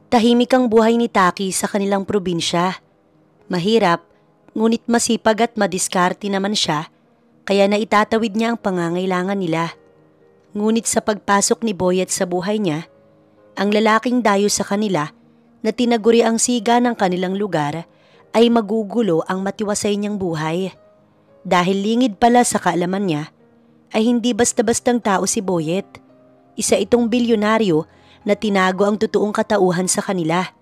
Tahimik ang buhay ni Taki sa kanilang probinsya. Mahirap, ngunit masipag at madiskarte naman siya, kaya naitatawid niya ang pangangailangan nila. Ngunit sa pagpasok ni Boyet sa buhay niya, ang lalaking dayo sa kanila na tinaguri ang siga ng kanilang lugar ay magugulo ang matiwasay niyang buhay. Dahil lingid pala sa kaalaman niya, ay hindi basta-bastang tao si Boyet. Isa itong bilyonaryo na tinago ang totoong katauhan sa kanila.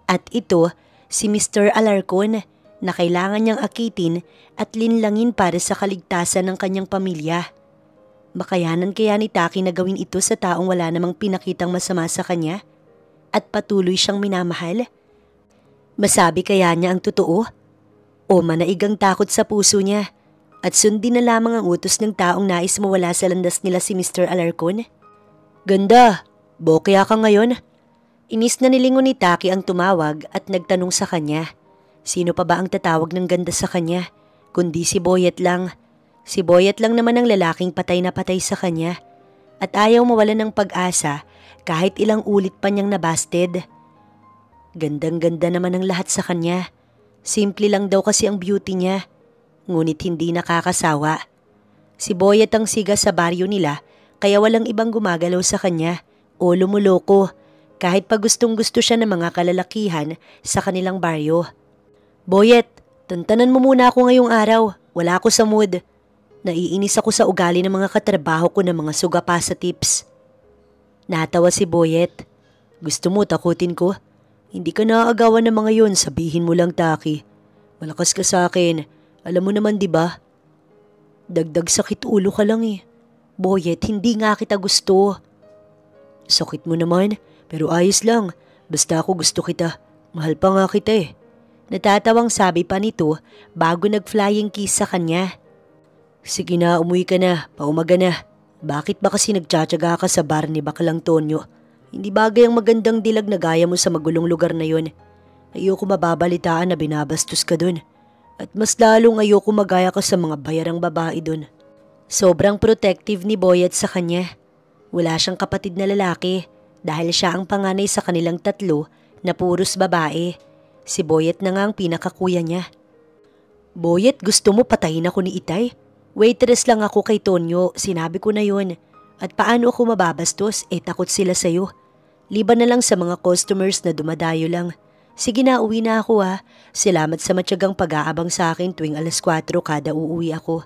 At ito, si Mr. Alarcon na kailangan niyang akitin at linlangin para sa kaligtasan ng kanyang pamilya. Makayanan kaya ni Taki na gawin ito sa taong wala namang pinakitang masama sa kanya at patuloy siyang minamahal? Masabi kaya niya ang totoo? O manaigang takot sa puso niya at sundin na lamang ang utos ng taong nais mawala sa landas nila si Mr. Alarcon? Ganda, bokya ka ngayon? Inis na nilingon ni Taki ang tumawag at nagtanong sa kanya. Sino pa ba ang tatawag ng ganda sa kanya? Kundi si Boyet lang. Si Boyet lang naman ang lalaking patay na patay sa kanya. At ayaw mawalan ng pag-asa kahit ilang ulit pa niyang nabasted. Gandang-ganda naman ang lahat sa kanya. Simple lang daw kasi ang beauty niya. Ngunit hindi nakakasawa. Si Boyet ang siga sa baryo nila kaya walang ibang gumagalaw sa kanya o lumuloko kahit pa gustong-gusto siya ng mga kalalakihan sa kanilang baryo. Boyet, tantanan mo muna ako ngayong araw. Wala ako sa mood. Naiinis ako sa ugali ng mga katrabaho ko ng mga sugapa sa tips. Natawa si Boyet. Gusto mo takutin ko? Hindi ka naaagawan ng mga yon, sabihin mo lang, Taki. Malakas ka sa akin. Alam mo naman, di ba? Dagdag sakit ulo ka lang eh. Boyet, hindi nga kita gusto. Sakit mo naman, pero ayos lang. Basta ako gusto kita. Mahal pa nga kita eh. Natatawang sabi pa nito bago nag-flying kiss sa kanya. Sige na, umuwi ka na. Paumaga na. Bakit ba kasi nagtsatsaga ka sa bar ni Baklang Tonyo? Hindi bagay ang magandang dilag na gaya mo sa magulong lugar na yon. Ayoko mababalitaan na binabastos ka dun. At mas lalong ayoko magaya ka sa mga bayarang babae dun. Sobrang protective ni Boyet sa kanya. Wala siyang kapatid na lalaki dahil siya ang panganay sa kanilang tatlo na puros babae. Si Boyet na nga ang pinakakuya niya. Boyet, gusto mo patayin ako ni Itay? Waitress lang ako kay Tonyo, sinabi ko na yun. At paano ako mababastos? Takot sila sa'yo. Liban na lang sa mga customers na dumadayo lang. Sige na, uwi na ako ha. Salamat sa matyagang pag-aabang sa akin tuwing 4:00 kada uuwi ako.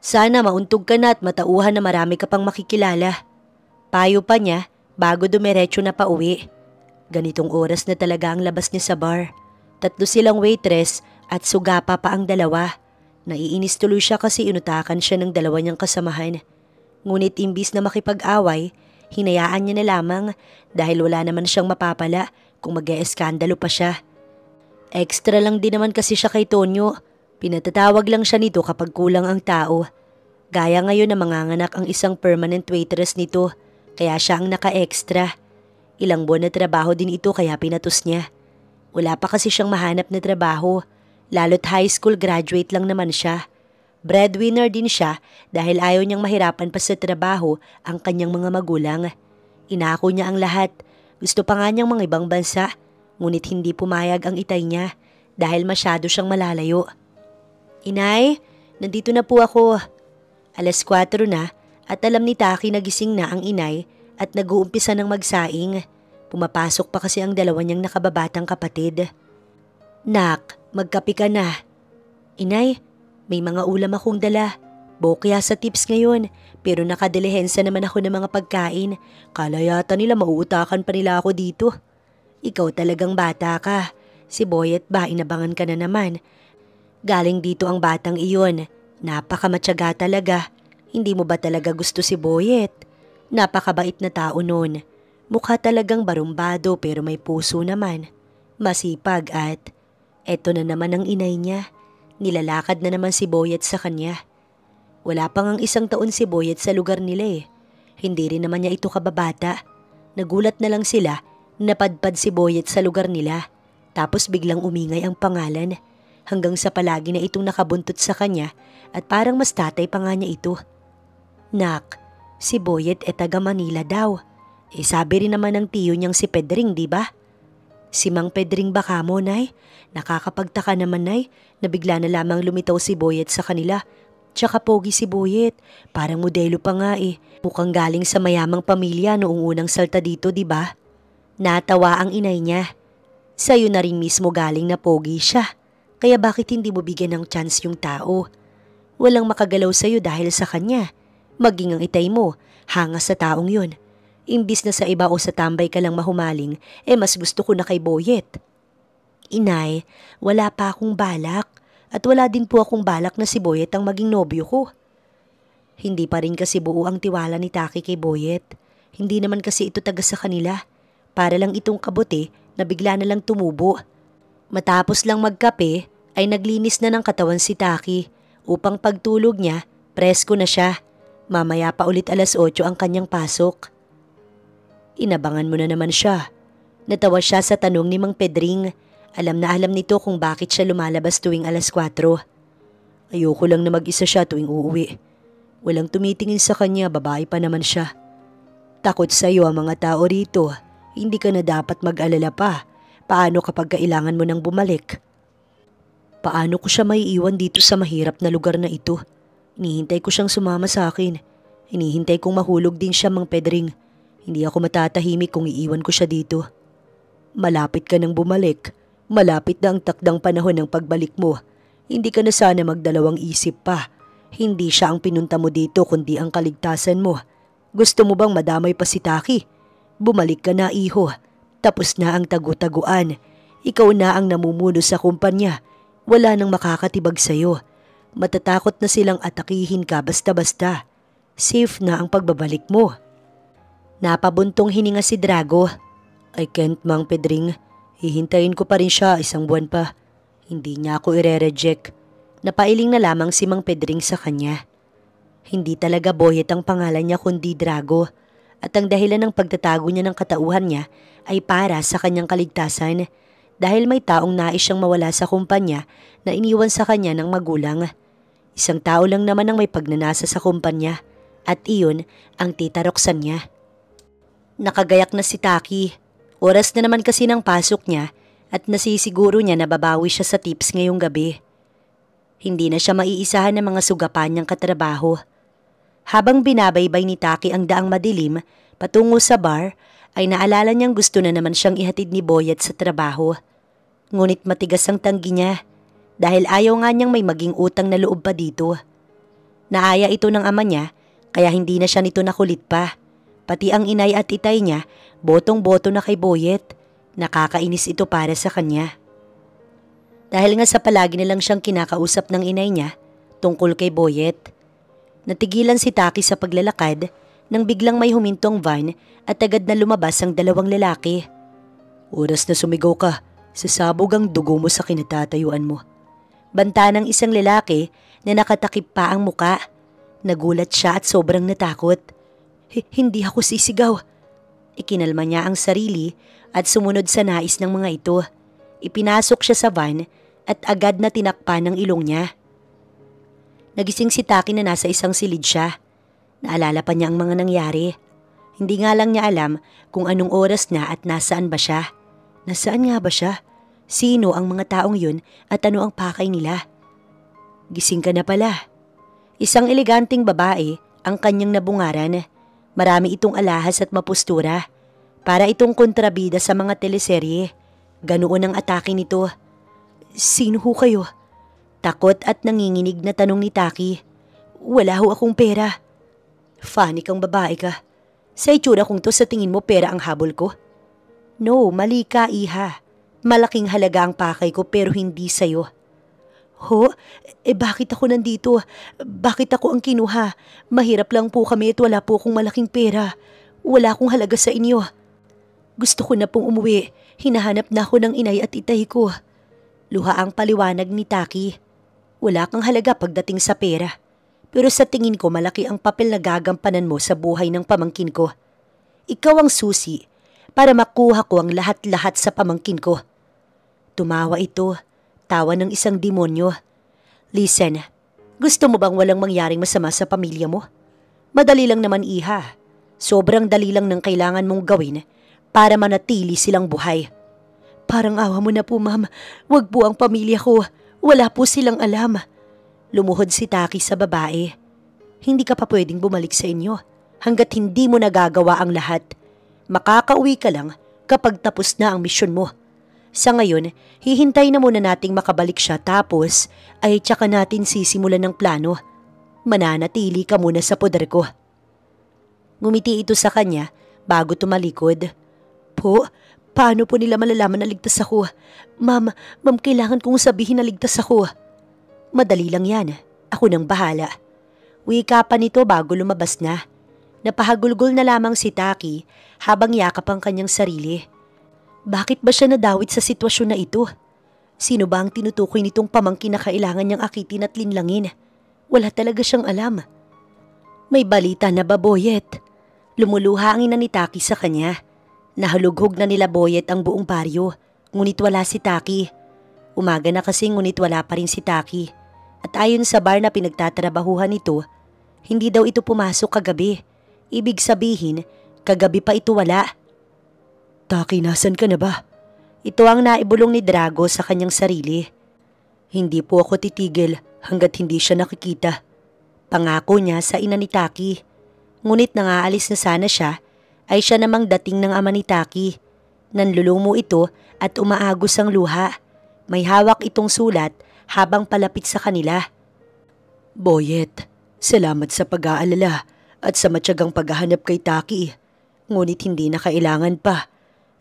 Sana mauntog ka na at matauhan na marami ka pang makikilala. Payo pa niya bago dumiretso na pauwi. Ganitong oras na talaga ang labas niya sa bar. 3 silang waitress at sugapa pa ang 2. Naiinis tuloy siya kasi inutakan siya ng 2 niyang kasamahan. Ngunit imbis na makipag-away, hinayaan niya na lamang dahil wala naman siyang mapapala kung mag-e-eskandalo pa siya. Extra lang din naman kasi siya kay Tonyo. Pinatatawag lang siya nito kapag kulang ang tao. Gaya ngayon na manganganak ang isang permanent waitress nito, kaya siya ang naka-extra. Ilang buwan na trabaho din ito kaya pinatos niya. Wala pa kasi siyang mahanap na trabaho, lalo't high school graduate lang naman siya. Breadwinner din siya dahil ayaw niyang mahirapan pa sa trabaho ang kanyang mga magulang. Inako niya ang lahat. Gusto pa nga niyang mga ibang bansa, ngunit hindi pumayag ang itay niya dahil masyado siyang malalayo. Inay, nandito na po ako. 4:00 na at alam ni Taki na gising na ang inay at nag-uumpisa ng magsaing. Pumapasok pa kasi ang 2 niyang nakababatang kapatid. Nak, magkape ka na. Inay, may mga ulam akong dala. Bokya sa tips ngayon, pero nakadilihensa naman ako ng mga pagkain. Kala yata nila mauutakan pa nila ako dito. Ikaw talagang bata ka. Si Boyet ba, inabangan ka na naman. Galing dito ang batang iyon. Napakamatyaga talaga. Hindi mo ba talaga gusto si Boyet? Napakabait na tao nun. Mukha talagang barumbado pero may puso naman. Masipag at eto na naman ang inay niya. Nilalakad na naman si Boyet sa kanya. Wala pang ang 1 taon si Boyet sa lugar nila eh. Hindi rin naman niya ito kababata. Nagulat na lang sila, napadpad si Boyet sa lugar nila. Tapos biglang umingay ang pangalan. Hanggang sa palagi na itong nakabuntot sa kanya at parang mas tatay pa nga niya ito. Nak, si Boyet taga Manila daw. Sabi rin naman ng tiyo niyang si Pedring, di ba? Si Mang Pedring baka mo, Nay. Nakakapagtaka naman, Nay, na bigla na lamang lumitaw si Boyet sa kanila. Tsaka pogi si Boyet. Parang modelo pa nga eh. Mukhang galing sa mayamang pamilya noong unang salta dito, di ba? Natawa ang inay niya. Sa'yo na rin mismo galing na pogi siya. Kaya bakit hindi mo bigyan ng chance yung tao? Walang makagalaw sa'yo dahil sa kanya. Maging ang itay mo, hanga sa taong yun. Imbis na sa iba o sa tambay ka lang mahumaling, mas gusto ko na kay Boyet. Inay, wala pa akong balak. At wala din po akong balak na si Boyet ang maging nobyo ko. Hindi pa rin kasi buo ang tiwala ni Taki kay Boyet. Hindi naman kasi ito taga sa kanila. Para lang itong kabote na bigla na lang tumubo. Matapos lang magkape ay naglinis na ng katawan si Taki upang pagtulog niya, presko na siya. Mamaya pa ulit 8:00 ang kanyang pasok. Inabangan mo na naman siya. Natawa siya sa tanong ni Mang Pedring. Alam na alam nito kung bakit siya lumalabas tuwing 4:00. Ayoko lang na mag-isa siya tuwing uuwi. Walang tumitingin sa kanya, babae pa naman siya. Takot sa iyo ang mga tao rito. Hindi ka na dapat mag-alala pa. Paano kapag kailangan mo nang bumalik? Paano ko siya maiiwan dito sa mahirap na lugar na ito? Hinihintay ko siyang sumama sa akin. Hinihintay kong mahulog din siya, Mang Pedring. Hindi ako matatahimik kung iiwan ko siya dito. Malapit ka nang bumalik. Malapit na ang takdang panahon ng pagbalik mo. Hindi ka na sana magdalawang isip pa. Hindi siya ang pinunta mo dito kundi ang kaligtasan mo. Gusto mo bang madamay pa si Taki? Bumalik ka na, iho. Tapos na ang tagu-taguan. Ikaw na ang namumuno sa kumpanya. Wala nang makakatibag sa'yo. Matatakot na silang atakihin ka basta-basta. Safe na ang pagbabalik mo. Napabuntong hininga si Drago. I can't, Mang Pedring. Hihintayin ko pa rin siya 1 buwan pa. Hindi niya ako ire-reject. Napailing na lamang si Mang Pedring sa kanya. Hindi talaga Boyet ang pangalan niya kundi Drago. At ang dahilan ng pagtatago niya ng katauhan niya ay para sa kanyang kaligtasan. Dahil may taong nais siyang mawala sa kumpanya na iniwan sa kanya ng magulang. Isang tao lang naman ang may pagnanasa sa kumpanya. At iyon ang Tita Roxanne niya. Nakagayak na si Taki. Oras na naman kasi ng pasok niya at nasisiguro niya na babawi siya sa tips ngayong gabi. Hindi na siya maiisahan ng mga sugapan niyang katrabaho. Habang binabaybay ni Taki ang daang madilim patungo sa bar, ay naalala niyang gusto na naman siyang ihatid ni Boyet sa trabaho. Ngunit matigas ang tanggi niya dahil ayaw nga niyang may maging utang na loob pa dito. Naaya ito ng ama niya kaya hindi na siya nito nakulit pa. Pati ang inay at itay niya, botong-boto na kay Boyet. Nakakainis ito para sa kanya. Dahil nga sa palagi na lang siyang kinakausap ng inay niya tungkol kay Boyet. Natigilan si Taki sa paglalakad nang biglang may humintong van at agad na lumabas ang 2 lalaki. Oras na sumigaw ka, sasabog ang dugo mo sa kinatatayuan mo. Banta ng isang lalaki na nakatakip pa ang muka. Nagulat siya at sobrang natakot. Hindi ako sisigaw. Ikinalma niya ang sarili at sumunod sa nais ng mga ito. Ipinasok siya sa van at agad na tinakpan ng ilong niya. Nagising si Taki na nasa isang silid siya. Naalala pa niya ang mga nangyari. Hindi nga lang niya alam kung anong oras na at nasaan ba siya. Nasaan nga ba siya? Sino ang mga taong yun at ano ang pakay nila? Gising ka na pala. Isang eleganteng babae ang kanyang nabungaran. Marami itong alahas at mapustura. Para itong kontrabida sa mga teleserye. Ganoon ang atake nito. Sino ho kayo? Takot at nanginginig na tanong ni Taki. Wala ho akong pera. Funny kang babae ka. Sa itsura kong to sa tingin mo pera ang habol ko? No, mali ka, iha. Malaking halaga ang pakay ko pero hindi sa'yo. Ho? Bakit ako nandito? Bakit ako ang kinuha? Mahirap lang po kami at wala po akong malaking pera. Wala akong halaga sa inyo. Gusto ko na pong umuwi. Hinahanap na ako ng inay at itay ko. Luha ang paliwanag ni Taki. Wala kang halaga pagdating sa pera. Pero sa tingin ko malaki ang papel na gagampanan mo sa buhay ng pamangkin ko. Ikaw ang susi para makuha ko ang lahat-lahat sa pamangkin ko. Tumawa ito. Tawa ng isang demonyo. Listen, gusto mo bang walang mangyaring masama sa pamilya mo? Madali lang naman, iha. Sobrang dali lang ng kailangan mong gawin para manatili silang buhay. Parang awa mo na po, ma'am. Wag po ang pamilya ko. Wala po silang alam. Lumuhod si Taki sa babae. Hindi ka pa pwedeng bumalik sa inyo hanggat hindi mo nagagawa ang lahat. Makakauwi ka lang kapag tapos na ang misyon mo. Sa ngayon, hihintay na muna nating makabalik siya tapos ay tsaka natin sisimulan ng plano. Mananatili ka muna sa poder ko. Ngumiti ito sa kanya bago tumalikod. Po, paano po nila malalaman na ligtas ako? Ma'am, kailangan kong sabihin na ligtas ako. Madali lang yan. Ako nang bahala. Wika pa nito bago lumabas na. Napahagulgol na lamang si Taki habang yakap ang kanyang sarili. Bakit ba siya nadawit sa sitwasyon na ito? Sino ba ang tinutukoy nitong pamangkin na kailangan niyang akitin at linlangin? Wala talaga siyang alam. May balita na ba, Boyet? Lumuluha ang ina ni Taki sa kanya. Nahalughog na nila Boyet ang buong baryo, ngunit wala si Taki. Umaga na kasi ngunit wala pa rin si Taki. At ayon sa bar na pinagtatrabahuhan nito, hindi daw ito pumasok kagabi. Ibig sabihin, kagabi pa ito wala. Taki, nasan ka na ba? Ito ang naibulong ni Drago sa kanyang sarili. Hindi po ako titigil hanggat hindi siya nakikita. Pangako niya sa ina ni Taki. Ngunit nangaalis na sana siya, ay siya namang dating ng ama ni Taki. Nanlulumo ito at umaagos ang luha. May hawak itong sulat habang palapit sa kanila. Boyet, salamat sa pag-aalala at sa matyagang paghahanap kay Taki. Ngunit hindi na kailangan pa.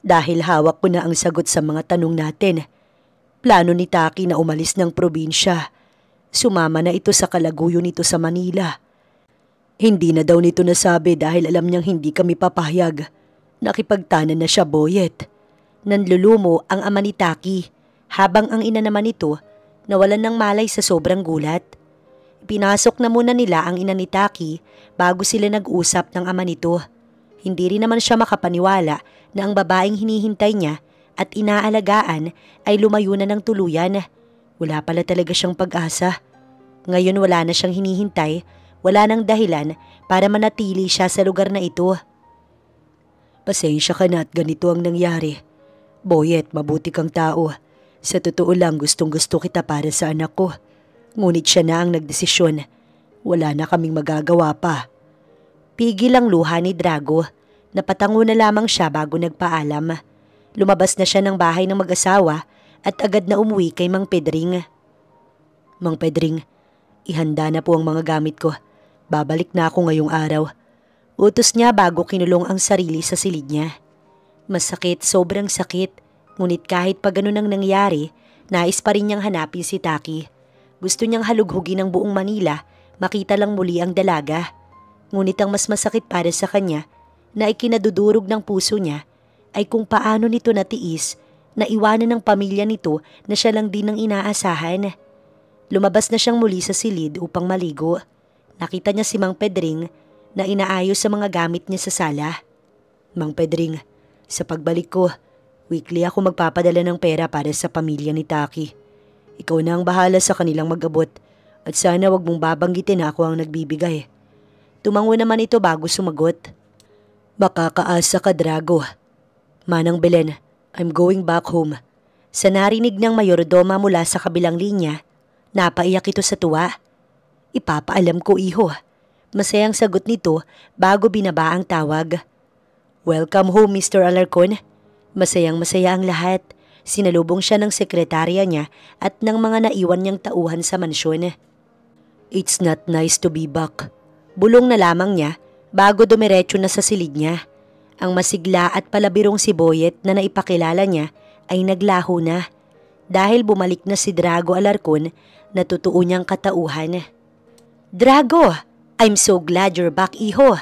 Dahil hawak ko na ang sagot sa mga tanong natin. Plano ni Taki na umalis ng probinsya. Sumama na ito sa kalaguyo nito sa Manila. Hindi na daw nito nasabi dahil alam niyang hindi kami papahayag. Nakipagtanan na siya, Boyet. Nanlulumo ang ama ni Taki habang ang ina naman nito nawalan ng malay sa sobrang gulat. Pinasok na muna nila ang ina ni Taki bago sila nag-usap ng ama nito. Hindi rin naman siya makapaniwala na ang babaeng hinihintay niya at inaalagaan ay lumayo na ng tuluyan. Wala pala talaga siyang pag-asa. Ngayon wala na siyang hinihintay, wala nang dahilan para manatili siya sa lugar na ito. Pasensya ka na at ganito ang nangyari. Boyet, mabuti kang tao. Sa totoo lang gustong-gusto kita para sa anak ko. Ngunit siya na ang nagdesisyon. Wala na kaming magagawa pa. Pigil ang luha ni Drago. Napatango na lamang siya bago nagpaalam. Lumabas na siya ng bahay ng mag-asawa at agad na umuwi kay Mang Pedring. Mang Pedring, ihanda na po ang mga gamit ko. Babalik na ako ngayong araw. Utos niya bago kinulong ang sarili sa silid niya. Masakit, sobrang sakit. Ngunit kahit pa ganun ang nangyari, nais pa rin niyang hanapin si Taki. Gusto niyang halughugin ang buong Manila, makita lang muli ang dalaga. Ngunit ang mas masakit para sa kanya, na ikinadudurog ng puso niya, ay kung paano nito natiis na iwanan ng pamilya nito na siya lang din ang inaasahan. Lumabas na siyang muli sa silid upang maligo. Nakita niya si Mang Pedring na inaayos sa mga gamit niya sa sala. Mang Pedring, sa pagbalik ko, weekly ako magpapadala ng pera para sa pamilya ni Taki. Ikaw na ang bahala sa kanilang mag-abot at sana wag mong babanggitin na ako ang nagbibigay. Tumango naman ito bago sumagot. Makakaasa ka, Drago. Manang Belen, I'm going back home. Sa narinig ng mayordoma mula sa kabilang linya, napaiyak ito sa tuwa. Ipapaalam ko, iho. Masayang sagot nito bago binaba ang tawag. Welcome home, Mr. Alarcon. Masayang-masaya ang lahat. Sinalubong siya ng sekretarya niya at ng mga naiwan niyang tauhan sa mansyon. It's not nice to be back. Bulong na lamang niya bago dumiretso na sa silid niya. Ang masigla at palabirong si Boyet na naipakilala niya ay naglaho na dahil bumalik na si Drago Alarcon na totoo niyang katauhan. Drago, I'm so glad you're back, iho.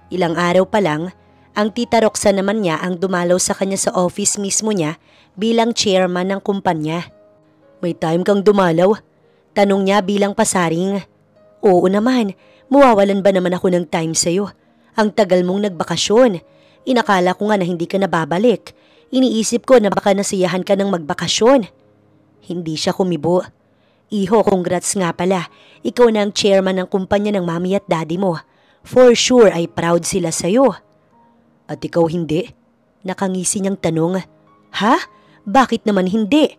Ilang araw pa lang, ang tita Roxanne naman niya ang dumalaw sa kanya sa office mismo niya bilang chairman ng kumpanya. May time kang dumalaw? Tanong niya bilang pasaring. Oo naman, mawawalan ba naman ako ng time sa'yo? Ang tagal mong nagbakasyon. Inakala ko nga na hindi ka nababalik. Iniisip ko na baka nasiyahan ka ng magbakasyon. Hindi siya kumibo. Iho, congrats nga pala. Ikaw na ang chairman ng kumpanya ng mami at daddy mo. For sure ay proud sila sa'yo. At ikaw hindi? Nakangisi niyang tanong. Ha? Bakit naman hindi?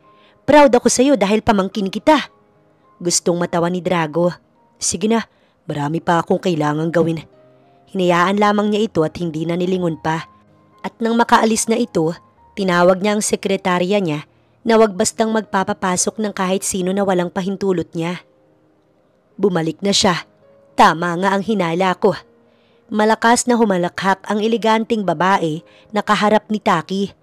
Proud ako sa'yo dahil pamangkin kita. Gustong matawa ni Drago. Sige na, marami pa akong kailangang gawin. Hinayaan lamang niya ito at hindi na nilingon pa. At nang makaalis na ito, tinawag niya ang sekretarya niya na wag bastang magpapapasok ng kahit sino na walang pahintulot niya. Bumalik na siya. Tama nga ang hinala ko. Malakas na humalakhak ang eleganteng babae na kaharap ni Taki.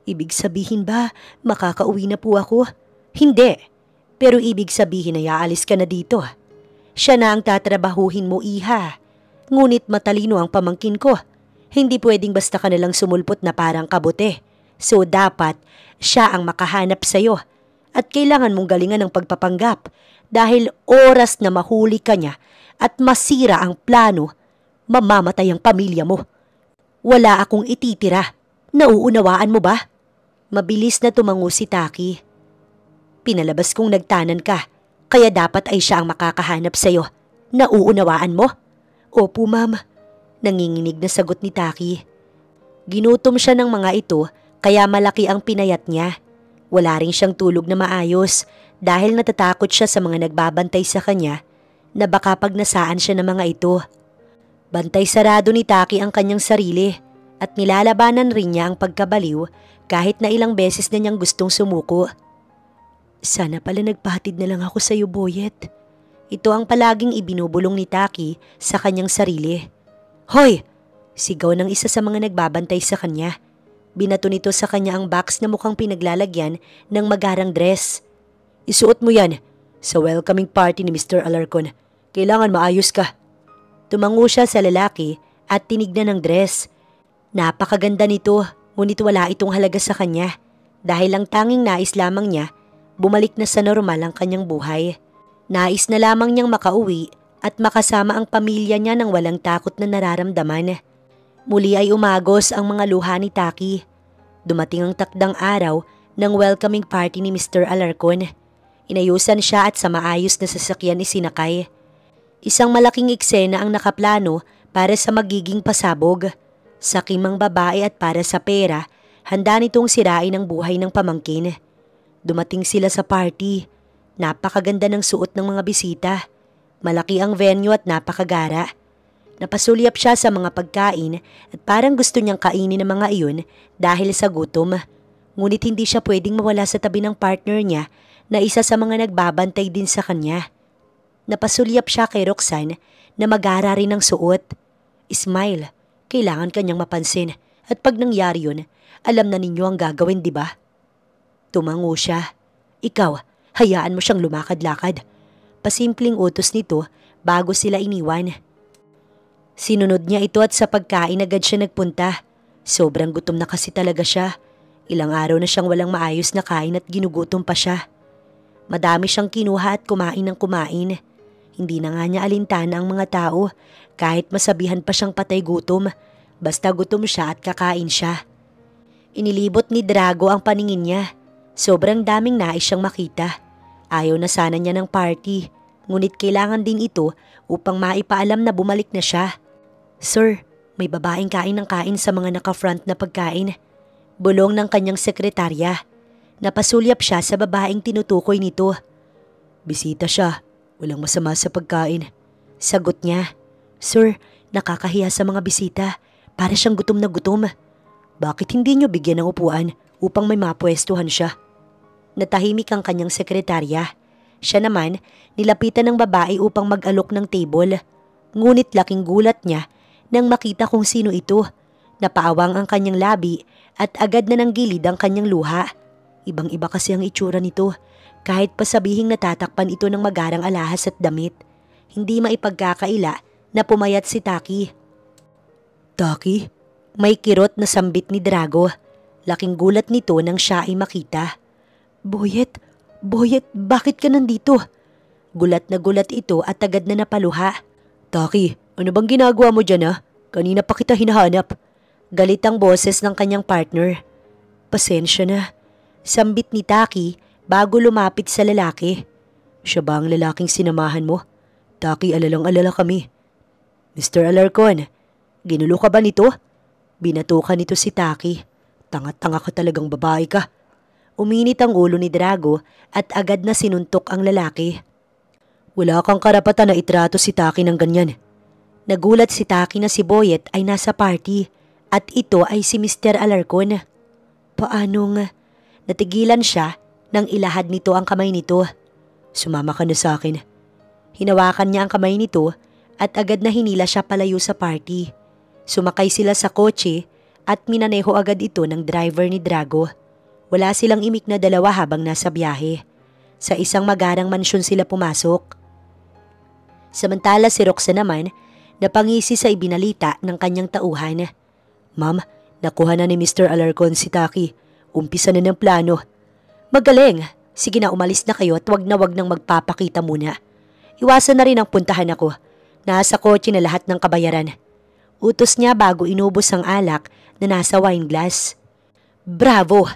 Ibig sabihin ba makakauwi na po ako? Hindi. Pero ibig sabihin na aalis ka na dito. Siya na ang tatrabahuhin mo, iha. Ngunit matalino ang pamangkin ko. Hindi pwedeng basta ka nalang sumulpot na parang kabute. So dapat siya ang makahanap sa'yo. At kailangan mong galingan ng pagpapanggap. Dahil oras na mahuli ka niya at masira ang plano, mamamatay ang pamilya mo. Wala akong ititira. Nauunawaan mo ba? Mabilis na tumango si Taki. Pinalabas kong nagtanan ka, kaya dapat ay siya ang makakahanap sa'yo. Nauunawaan mo? Opo, ma'am. Nanginginig na sagot ni Taki. Ginutom siya ng mga ito, kaya malaki ang pinayat niya. Wala rin siyang tulog na maayos dahil natatakot siya sa mga nagbabantay sa kanya na baka pag nasaan siya ng mga ito. Bantay sarado ni Taki ang kanyang sarili at nilalabanan rin niya ang pagkabaliw kahit na ilang beses na niyang gustong sumuko. Sana pala nagpahatid na lang ako sa iyo, Boyet. Ito ang palaging ibinubulong ni Taki sa kanyang sarili. Hoy! Sigaw ng isa sa mga nagbabantay sa kanya. Binato nito sa kanya ang box na mukhang pinaglalagyan ng magarang dress. Isuot mo yan sa welcoming party ni Mr. Alarcon. Kailangan maayos ka. Tumango siya sa lalaki at tinignan ng dress. Napakaganda nito, ngunit wala itong halaga sa kanya. Dahil ang tanging nais lamang niya, bumalik na sa normal ang kanyang buhay. Nais na lamang niyang makauwi at makasama ang pamilya niya nang walang takot na nararamdaman. Muli ay umagos ang mga luha ni Taki. Dumating ang takdang araw ng welcoming party ni Mr. Alarcon. Inayusan siya at sa maayos na sasakyan isinakay. Isang malaking eksena ang nakaplano para sa magiging pasabog. Sa kimang babae at para sa pera, handa nitong sirain ang buhay ng pamangkin. Dumating sila sa party. Napakaganda ng suot ng mga bisita. Malaki ang venue at napakagara. Napasulyap siya sa mga pagkain at parang gusto niyang kainin ang mga iyon dahil sa gutom. Ngunit hindi siya pwedeng mawala sa tabi ng partner niya na isa sa mga nagbabantay din sa kanya. Napasulyap siya kay Roxanne na magara rin ang suot. Smile, kailangan kanyang mapansin at pag nangyari yun, alam na ninyo ang gagawin, di ba? Tumango siya. Ikaw, hayaan mo siyang lumakad-lakad. Pasimpleng utos nito bago sila iniwan. Sinunod niya ito at sa pagkain agad siya nagpunta. Sobrang gutom na kasi talaga siya. Ilang araw na siyang walang maayos na kain at ginugutom pa siya. Madami siyang kinuha at kumain ng kumain. Hindi na nga niya alintana ang mga tao kahit masabihan pa siyang patay gutom. Basta gutom siya at kakain siya. Inilibot ni Drago ang paningin niya. Sobrang daming nais siyang makita. Ayaw na sana niya ng party. Ngunit kailangan din ito upang maipaalam na bumalik na siya. Sir, may babaeng kain ng kain sa mga naka-front na pagkain. Bulong ng kanyang sekretarya. Napasulyap siya sa babaeng tinutukoy nito. Bisita siya. Walang masama sa pagkain. Sagot niya. Sir, nakakahiya sa mga bisita. Para siyang gutom na gutom. Bakit hindi niyo bigyan ng upuan upang may mapwestuhan siya? Natahimik ang kanyang sekretarya. Siya naman, nilapitan ng babae upang mag-alok ng table. Ngunit laking gulat niya nang makita kung sino ito. Napaawang ang kanyang labi at agad na nanggilid ang kanyang luha. Ibang-iba kasi ang itsura nito. Kahit pa sabihing natatakpan ito ng magarang alahas at damit. Hindi maipagkakaila na pumayat si Taki. Taki? May kirot na sambit ni Drago. Laking gulat nito nang siya ay makita. Boyet, bakit ka nandito? Gulat na gulat ito at agad na napaluha. Taki, ano bang ginagawa mo dyan, ha? Kanina pa kita hinahanap. Galit ang boses ng kanyang partner. Pasensya na. Sambit ni Taki bago lumapit sa lalaki. Siya ba ang lalaking sinamahan mo? Taki, alalang-alala kami. Mr. Alarcon, ginulo ka ba nito? Binatukan nito si Taki. Tanga-tanga ka talagang babae ka. Uminit ang ulo ni Drago at agad na sinuntok ang lalaki. Wala kang karapatan na itrato si Taki ng ganyan. Nagulat si Taki na si Boyet ay nasa party at ito ay si Mr. Alarcon. Paanong? Natigilan siya nang ilahad nito ang kamay nito. Sumama ka na sa akin. Hinawakan niya ang kamay nito at agad na hinila siya palayo sa party. Sumakay sila sa kotse at minaneho agad ito ng driver ni Drago. Wala silang imik na dalawa habang nasa biyahe. Sa isang magarang mansyon sila pumasok. Samantala si Roxanne naman, napangisi sa ibinalita ng kanyang tauhan. Ma'am, nakuha na ni Mr. Alarcon si Taki. Umpisa na ng plano. Magaling. Sige na, umalis na kayo at wag nang magpapakita muna. Iwasan na rin ang puntahan ako. Nasa kotse na lahat ng kabayaran. Utos niya bago inubos ang alak na nasa wine glass. Bravo!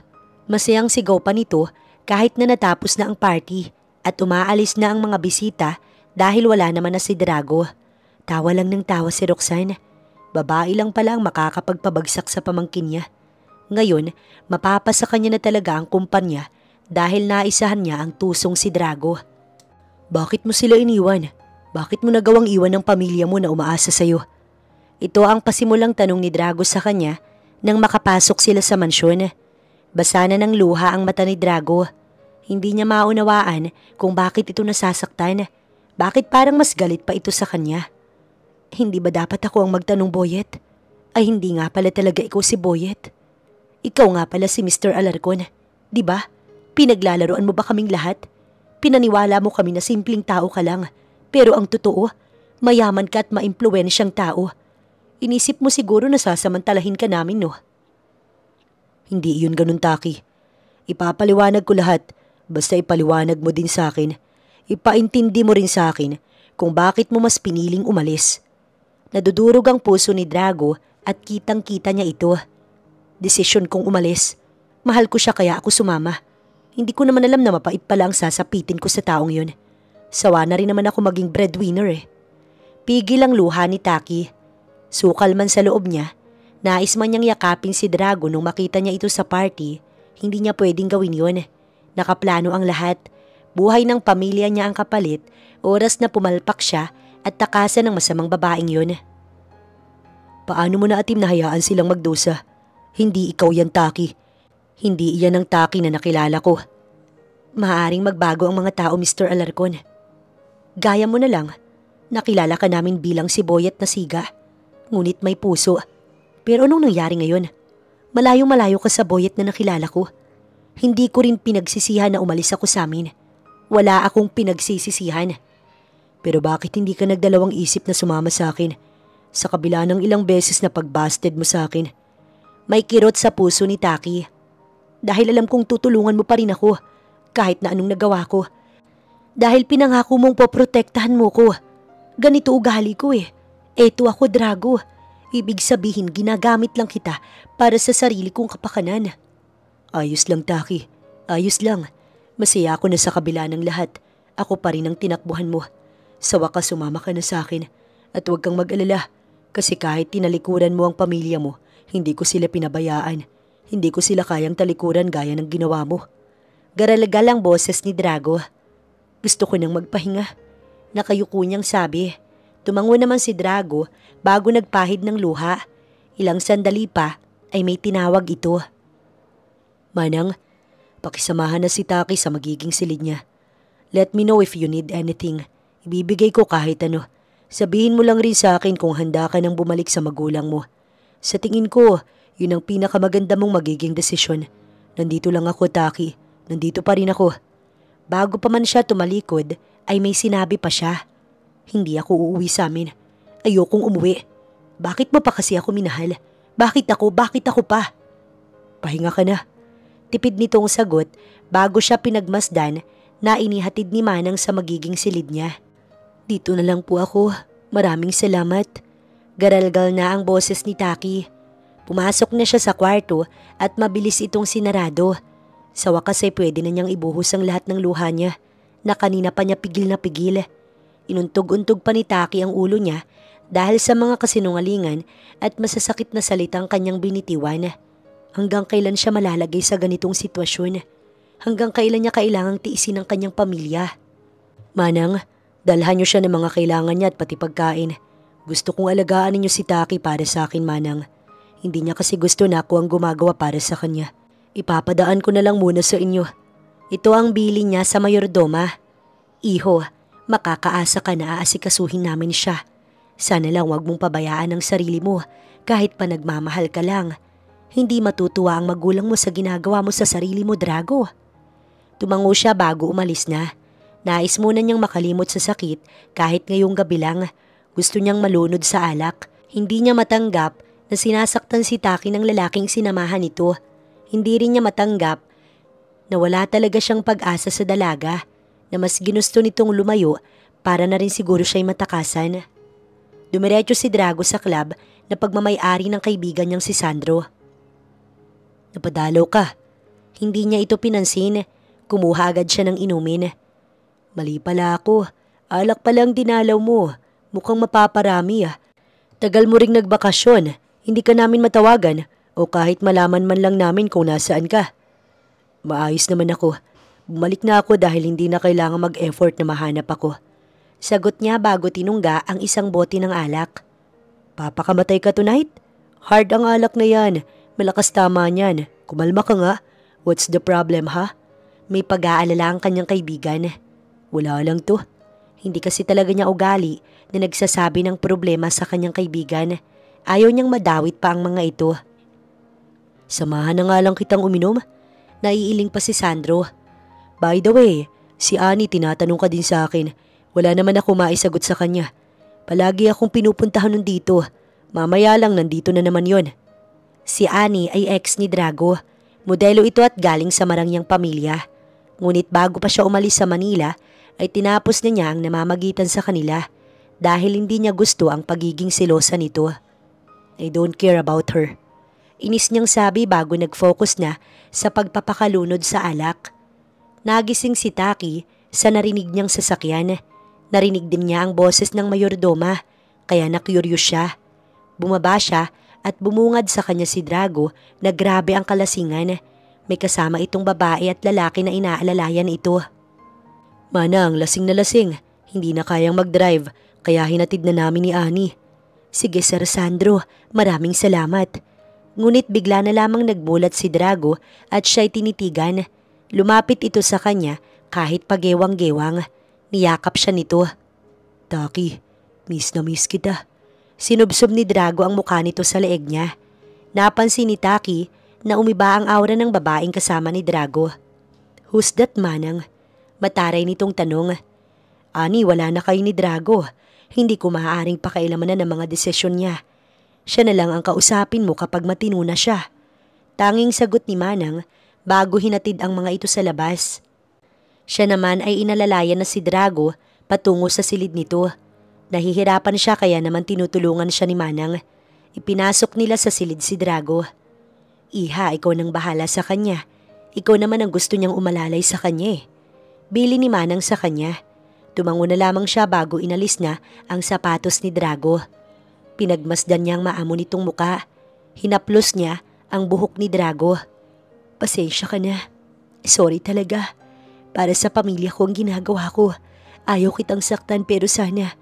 Masayang sigaw pa nito kahit na natapos na ang party at umaalis na ang mga bisita dahil wala naman na si Drago. Tawa lang ng tawa si Roxanne. Babae lang pala ang makakapagpabagsak sa pamangkin niya. Ngayon, mapapasa kanya na talaga ang kumpanya dahil naisahan niya ang tusong si Drago. Bakit mo sila iniwan? Bakit mo nagawang iwan ng pamilya mo na umaasa sa'yo? Ito ang pasimulang tanong ni Drago sa kanya nang makapasok sila sa mansyon. Basa na ng luha ang mata ni Drago. Hindi niya maunawaan kung bakit ito nasasaktan. Bakit parang mas galit pa ito sa kanya? Hindi ba dapat ako ang magtanong, Boyet? Ay hindi nga pala talaga ikaw si Boyet. Ikaw nga pala si Mr. Alarcon. Di ba? Pinaglalaroan mo ba kaming lahat? Pinaniwala mo kami na simpleng tao ka lang. Pero ang totoo, mayaman ka at maimpluwensyang tao. Inisip mo siguro na sasamantalahin ka namin, no? Hindi yun ganun, Taki. Ipapaliwanag ko lahat. Basta ipaliwanag mo din sa akin. Ipaintindi mo rin sa akin kung bakit mo mas piniling umalis. Nadudurog ang puso ni Drago at kitang-kita niya ito. Desisyon kong umalis. Mahal ko siya kaya ako sumama. Hindi ko naman alam na mapait pala ang sasapitin ko sa taong yun. Sawa na rin naman ako maging breadwinner eh. Pigil ang luha ni Taki. Sukal man sa loob niya, nais man niyang yakapin si Drago nung makita niya ito sa party. Hindi niya pwedeng gawin yun. Nakaplano ang lahat. Buhay ng pamilya niya ang kapalit, oras na pumalpak siya at takasan ng masamang babaeng yun. Paano mo na atim nahayaan silang magdusa? Hindi ikaw yan, Taki. Hindi iyan ang Taki na nakilala ko. Maaaring magbago ang mga tao, Mr. Alarcon. Gaya mo na lang, nakilala ka namin bilang si Boyet na siga. Ngunit may puso. Pero anong nangyari ngayon? Malayong-malayo ka sa Boyet na nakilala ko. Hindi ko rin pinagsisihan na umalis ako sa amin. Wala akong pinagsisisihan. Pero bakit hindi ka nagdalawang isip na sumama sa akin? Sa kabila ng ilang beses na pagbasted mo sa akin. May kirot sa puso ni Taki. Dahil alam kong tutulungan mo pa rin ako. Kahit na anong nagawa ko. Dahil pinangako mong poprotektahan mo ko. Ganito ugali ko eh. Eto ako, Drago. Ibig sabihin ginagamit lang kita para sa sarili kong kapakanan. Ayos lang, Taki. Ayos lang. Masaya ako na sa kabila ng lahat. Ako pa rin ang tinakbuhan mo. Sa wakas sumama ka na sa akin. At huwag kang mag-alala. Kasi kahit tinalikuran mo ang pamilya mo, hindi ko sila pinabayaan. Hindi ko sila kayang talikuran gaya ng ginawa mo. Garalagal ang boses ni Drago. Gusto ko nang magpahinga. Nakayuko niyang sabi. Tumango naman si Drago bago nagpahid ng luha. Ilang sandali pa ay may tinawag ito. Manang, pakisamahan na si Taki sa magiging silid niya. Let me know if you need anything. Ibibigay ko kahit ano. Sabihin mo lang rin sa akin kung handa ka nang bumalik sa magulang mo. Sa tingin ko, yun ang pinakamaganda mong magiging desisyon. Nandito lang ako, Taki. Nandito pa rin ako. Bago pa man siya tumalikod, ay may sinabi pa siya. Hindi ako uuwi sa amin. Ayokong umuwi. Bakit mo pa kasi ako minahal? Bakit ako? Bakit ako pa? Pahinga ka na. Tipid nitong sagot bago siya pinagmasdan na inihatid ni Manang sa magiging silid niya. Dito na lang po ako. Maraming salamat. Garalgal na ang boses ni Taki. Pumasok na siya sa kwarto at mabilis itong sinarado. Sa wakas ay pwede na niyang ibuhos ang lahat ng luha niya na kanina pa niya pigil na pigil. Inuntog-untog pa ni Taki ang ulo niya dahil sa mga kasinungalingan at masasakit na salitang kanyang binitiwan. Hanggang kailan siya malalagay sa ganitong sitwasyon? Hanggang kailan niya kailangang tiisin ang kanyang pamilya? Manang, dalhan niyo siya ng mga kailangan niya at pati pagkain. Gusto kong alagaan ninyo si Taki para sa akin, Manang. Hindi niya kasi gusto na ako ang gumagawa para sa kanya. Ipapadaan ko na lang muna sa inyo. Ito ang bilin niya sa mayordoma. Iho, makakaasa ka na aasikasuhin namin siya. Sana lang wag mong pabayaan ang sarili mo kahit pa nagmamahal ka lang. Hindi matutuwa ang magulang mo sa ginagawa mo sa sarili mo, Drago. Tumango siya bago umalis na. Nais muna niyang makalimot sa sakit kahit ngayong gabi lang. Gusto niyang malunod sa alak. Hindi niya matanggap na sinasaktan si Taki ng lalaking sinamahan nito. Hindi rin niya matanggap na wala talaga siyang pag-asa sa dalaga, na mas ginusto nitong lumayo para na rin siguro siya'y matakasan. Dumiretso si Drago sa club na pagmamay-ari ng kaibigan niyang si Sandro. Napadalaw ka. Hindi niya ito pinansin. Kumuha agad siya ng inumin. Mali pala ako. Alak palang dinalaw mo. Mukhang mapaparami ah. Tagal mo ring nagbakasyon. Hindi ka namin matawagan o kahit malaman man lang namin kung nasaan ka. Maayos naman ako. Bumalik na ako dahil hindi na kailangan mag-effort na mahanap ako. Sagot niya bago tinungga ang isang bote ng alak. Papakamatay ka tonight? Hard ang alak na yan. Malakas tama niyan. Kumalma ka nga. What's the problem ha? May pag-aalala ang kanyang kaibigan. Wala lang to. Hindi kasi talaga niya ugali na nagsasabi ng problema sa kanyang kaibigan. Ayaw niyang madawit pa ang mga ito. Samahan na nga lang kitang uminom. Naiiling pa si Sandro. By the way, si Annie tinatanong ka din sa akin. Wala naman ako maisagot sa kanya. Palagi akong pinupuntahan nun dito. Mamaya lang nandito na naman yon. Si Annie ay ex ni Drago. Modelo ito at galing sa marangyang pamilya. Ngunit bago pa siya umalis sa Manila, ay tinapos na niya ang namamagitan sa kanila dahil hindi niya gusto ang pagiging selosa nito. I don't care about her. Inis niyang sabi bago nag-focus na sa pagpapakalunod sa alak. Nagising si Taki sa narinig niyang sasakyan. Narinig din niya ang boses ng mayordoma kaya na-curious siya. Bumaba siya at bumungad sa kanya si Drago na grabe ang kalasingan. May kasama itong babae at lalaki na inaalalayan ito. Manang, lasing na lasing. Hindi na kayang mag-drive kaya hinatid na namin ni Annie. Sige Sir Sandro, maraming salamat. Ngunit bigla na lamang nagmulat si Drago at siya'y tinitigan. Lumapit ito sa kanya kahit pagewang-gewang. Niyakap siya nito. Taki, miss na miss kita. Sinubsob ni Drago ang mukha nito sa leeg niya. Napansin ni Taki na umiba ang aura ng babaeng kasama ni Drago. Who's that, Manang? Mataray nitong tanong. Ani, wala na kayo ni Drago. Hindi ko maaaring pakailaman na ng mga desisyon niya. Siya na lang ang kausapin mo kapag matino na siya. Tanging sagot ni Manang bago hinatid ang mga ito sa labas. Siya naman ay inalalayan na si Drago patungo sa silid nito. Nahihirapan siya kaya naman tinutulungan siya ni Manang. Ipinasok nila sa silid si Drago. Iha, ikaw nang bahala sa kanya. Ikaw naman ang gusto niyang umalalay sa kanya eh. Bili ni Manang sa kanya. Tumango na lamang siya bago inalis na ang sapatos ni Drago. Pinagmasdan niya ang maamo nitong muka. Hinaplos niya ang buhok ni Drago. Pasensya ka na. Sorry talaga. Para sa pamilya ko ang ginagawa ko. Ayaw kitang saktan pero sana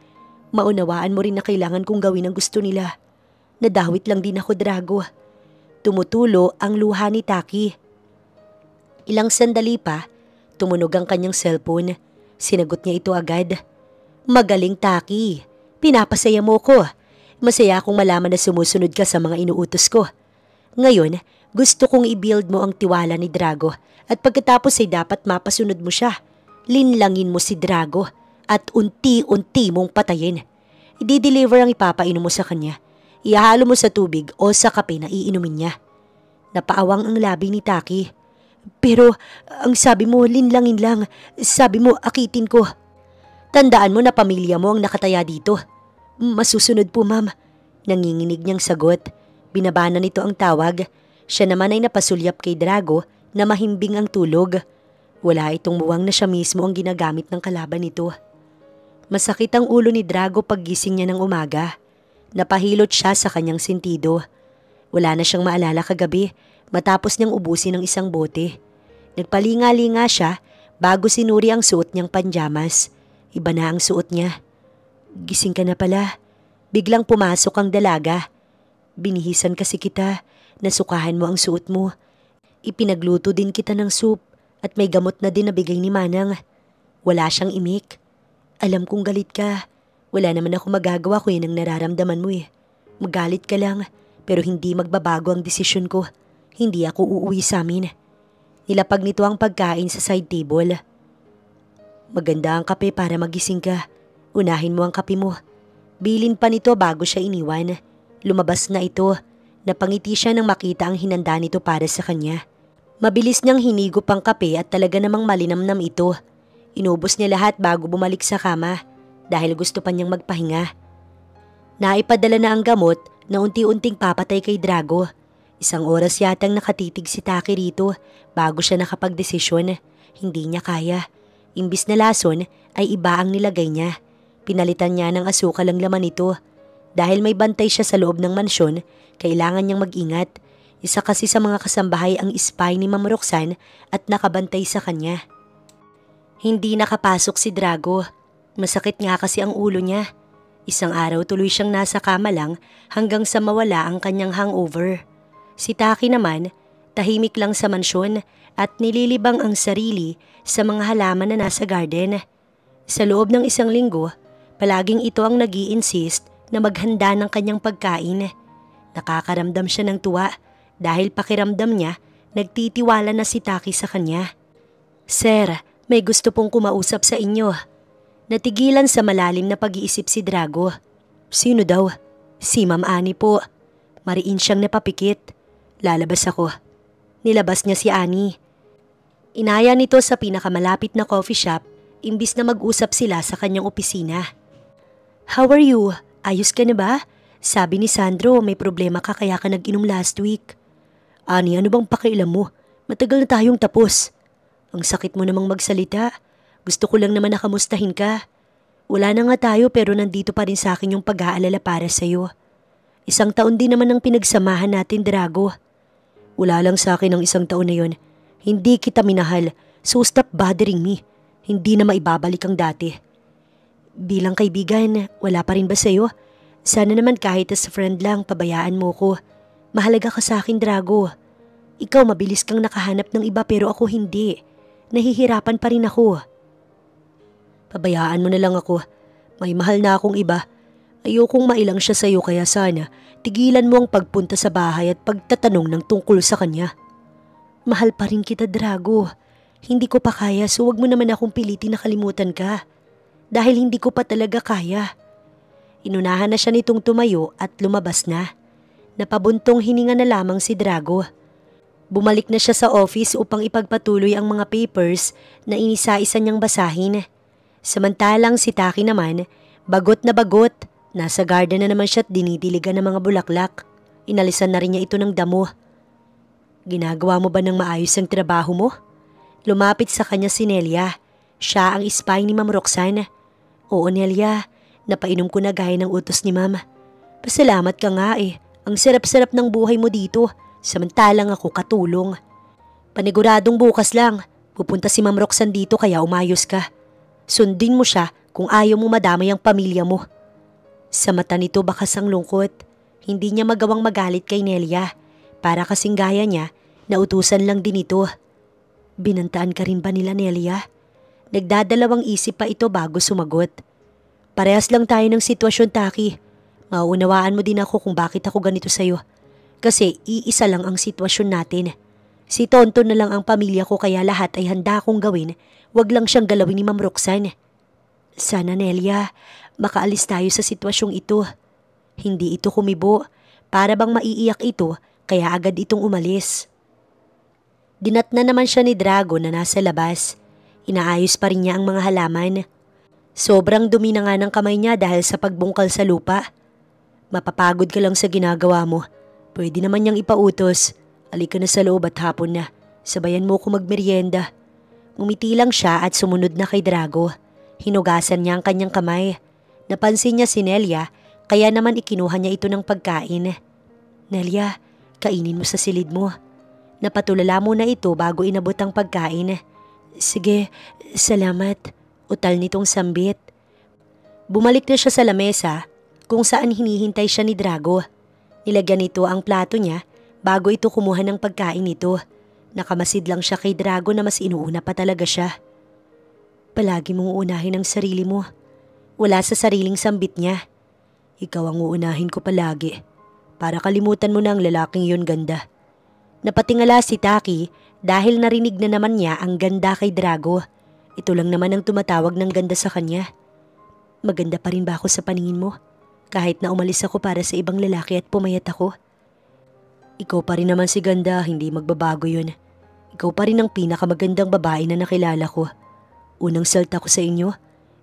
maunawaan mo rin na kailangan kong gawin ang gusto nila. Nadawit lang din ako, Drago. Tumutulo ang luha ni Taki. Ilang sandali pa, tumunog ang kanyang cellphone. Sinagot niya ito agad. Magaling, Taki. Pinapasaya mo ko. Masaya akong malaman na sumusunod ka sa mga inuutos ko. Ngayon, gusto kong i-build mo ang tiwala ni Drago at pagkatapos ay dapat mapasunod mo siya. Linlangin mo si Drago at unti-unti mong patayin. I-deliver ang ipapainom mo sa kanya. Ihalo mo sa tubig o sa kape na iinumin niya. Napaawang ang labi ni Taki. Pero ang sabi mo linlangin lang. Sabi mo akitin ko. Tandaan mo na pamilya mo ang nakataya dito. Masusunod po, ma'am. Nanginginig niyang sagot. Binabana nito ang tawag. Siya naman ay napasulyap kay Drago na mahimbing ang tulog. Wala itong muwang na siya mismo ang ginagamit ng kalaban nito. Masakit ang ulo ni Drago paggising niya ng umaga. Napahilot siya sa kanyang sentido. Wala na siyang maalala kagabi. matapos niyang ubusin ng isang bote. Nagpalinga-linga siya bago sinuri ang suot niyang panjamas. Iba na ang suot niya. Gising ka na pala. Biglang pumasok ang dalaga. Binihisan kasi kita, nasukahan mo ang suot mo. Ipinagluto din kita ng soup at may gamot na din na bigay ni Manang. Wala siyang imik. Alam kong galit ka. Wala naman ako magagawa kung yun ang nararamdaman mo eh. Magalit ka lang, pero hindi magbabago ang desisyon ko. Hindi ako uuwi sa amin. Nilapag nito ang pagkain sa side table. Maganda ang kape para magising ka. Unahin mo ang kape mo. Bilin pa nito bago siya iniwan. Lumabas na ito. Napangiti siya nang makita ang hinanda nito para sa kanya. Mabilis niyang hinigop ang kape at talaga namang malinamnam ito. Inubos niya lahat bago bumalik sa kama dahil gusto pa niyang magpahinga. Naipadala na ang gamot na unti-unting papatay kay Drago. 1 oras yatang nakatitig si Taki rito bago siya nakapagdesisyon. Hindi niya kaya. Imbis na lason ay iba ang nilagay niya. Pinalitan niya ng asukal ang laman nito. Dahil may bantay siya sa loob ng mansyon, kailangan niyang mag-ingat. Isa kasi sa mga kasambahay ang spy ni Ma'am Roxanne at nakabantay sa kanya. Hindi nakapasok si Drago. Masakit nga kasi ang ulo niya. 1 araw tuloy siyang nasa kama lang hanggang sa mawala ang kanyang hangover. Si Taki naman, tahimik lang sa mansyon at nililibang ang sarili sa mga halaman na nasa garden. Sa loob ng 1 linggo, palaging ito ang nag-i-insist na maghanda ng kanyang pagkain. Nakakaramdam siya ng tuwa dahil pakiramdam niya nagtitiwala na si Taki sa kanya. Sir, may gusto pong kumausap sa inyo. Natigilan sa malalim na pag-iisip si Drago. Sino daw? Si Ma'am Annie po. Mariin siyang napapikit. Lalabas ako. Nilabas niya si Annie. Inaya nito sa pinakamalapit na coffee shop imbis na mag-usap sila sa kanyang opisina. How are you? Ayos ka na ba? Sabi ni Sandro may problema ka kaya ka nag-inom last week. Annie, ano bang pakialam mo? Matagal na tayong tapos. Ang sakit mo namang magsalita. Gusto ko lang naman nakamustahin ka. Wala na nga tayo pero nandito pa rin sa akin yung pag-aalala para sa'yo. 1 taon din naman ang pinagsamahan natin, Drago. Wala lang sa akin ang 1 taon na yon. Hindi kita minahal, so stop bothering me. Hindi na maibabalik ang dati. Bilang kaibigan, wala pa rin ba sa'yo? Sana naman kahit as friend lang, pabayaan mo ko. Mahalaga ka sa akin, Drago. Ikaw mabilis kang nakahanap ng iba pero ako hindi. Nahihirapan pa rin ako. Pabayaan mo na lang ako. May mahal na akong iba. Ayokong mailang siya sa'yo kaya sana tigilan mo ang pagpunta sa bahay at pagtatanong ng tungkol sa kanya. Mahal pa rin kita, Drago. Hindi ko pa kaya so wag mo naman akong pilitin na kalimutan ka. Dahil hindi ko pa talaga kaya. Inunahan na siya nitong tumayo at lumabas na. Napabuntong hininga na lamang si Drago. Bumalik na siya sa office upang ipagpatuloy ang mga papers na inisa-isa niyang basahin. Samantalang si Taki naman, bagot na bagot. Nasa garden na naman siya at dinidiligan ng mga bulaklak. Inalisan na rin niya ito ng damo. Ginagawa mo ba ng maayos ang trabaho mo? Lumapit sa kanya si Nelia. Siya ang spy ni Ma'am Roxanne. Oo, Nelia. Napainom ko na gaya ng utos ni Ma'am. Pasalamat ka nga eh. Ang sarap-sarap ng buhay mo dito. Samantalang ako katulong. Paniguradong bukas lang. Pupunta si Ma'am Roxanne dito kaya umayos ka. Sundin mo siya kung ayaw mo madamay ang pamilya mo. Sa mata nito bakas ang lungkot. Hindi niya magawang magalit kay Nelia. Para kasing gaya niya, nautusan lang din ito. Binantaan ka rin ba nila, Nelia? Nagdadalawang isip pa ito bago sumagot. Parehas lang tayo ng sitwasyon, Taki. Mauunawaan mo din ako kung bakit ako ganito sa'yo. Kasi iisa lang ang sitwasyon natin. Si Tonton na lang ang pamilya ko kaya lahat ay handa akong gawin. Wag lang siyang galawin ni Ma'am Roxanne. Sana, Nelia, makaalis tayo sa sitwasyong ito. Hindi ito kumibo. Para bang maiiyak ito kaya agad itong umalis. Dinat na naman siya ni Drago na nasa labas. Inaayos pa rin niya ang mga halaman. Sobrang dumi na nga ng kamay niya dahil sa pagbungkal sa lupa. Mapapagod ka lang sa ginagawa mo. Pwede naman niyang ipautos. Alika na sa loob at hapon na. Sabayan mo ko magmeryenda. Ngumiti lang siya at sumunod na kay Drago. Hinugasan niya ang kanyang kamay. Napansin niya si Nelia kaya naman ikinuha niya ito ng pagkain. Nelia, kainin mo sa silid mo. Napatulala muna ito bago inabot ang pagkain. Sige, salamat. Utal nitong sambit. Bumalik na siya sa lamesa kung saan hinihintay siya ni Drago. Nilagyan nito ang plato niya bago ito kumuha ng pagkain nito. Nakamasid lang siya kay Drago na mas inuuna pa talaga siya. Palagi mong uunahin ang sarili mo. Wala sa sariling sambit niya. Ikaw ang uunahin ko palagi. Para kalimutan mo na ang lalaking yun, ganda. Napatingala si Taki dahil narinig na naman niya ang ganda kay Drago. Ito lang naman ang tumatawag ng ganda sa kanya. Maganda pa rin ba ako sa paningin mo? Kahit na umalis ako para sa ibang lalaki at pumayat ako? Ikaw pa rin naman si ganda, hindi magbabago yun. Ikaw pa rin ang pinakamagandang babae na nakilala ko. Unang salta ko sa inyo,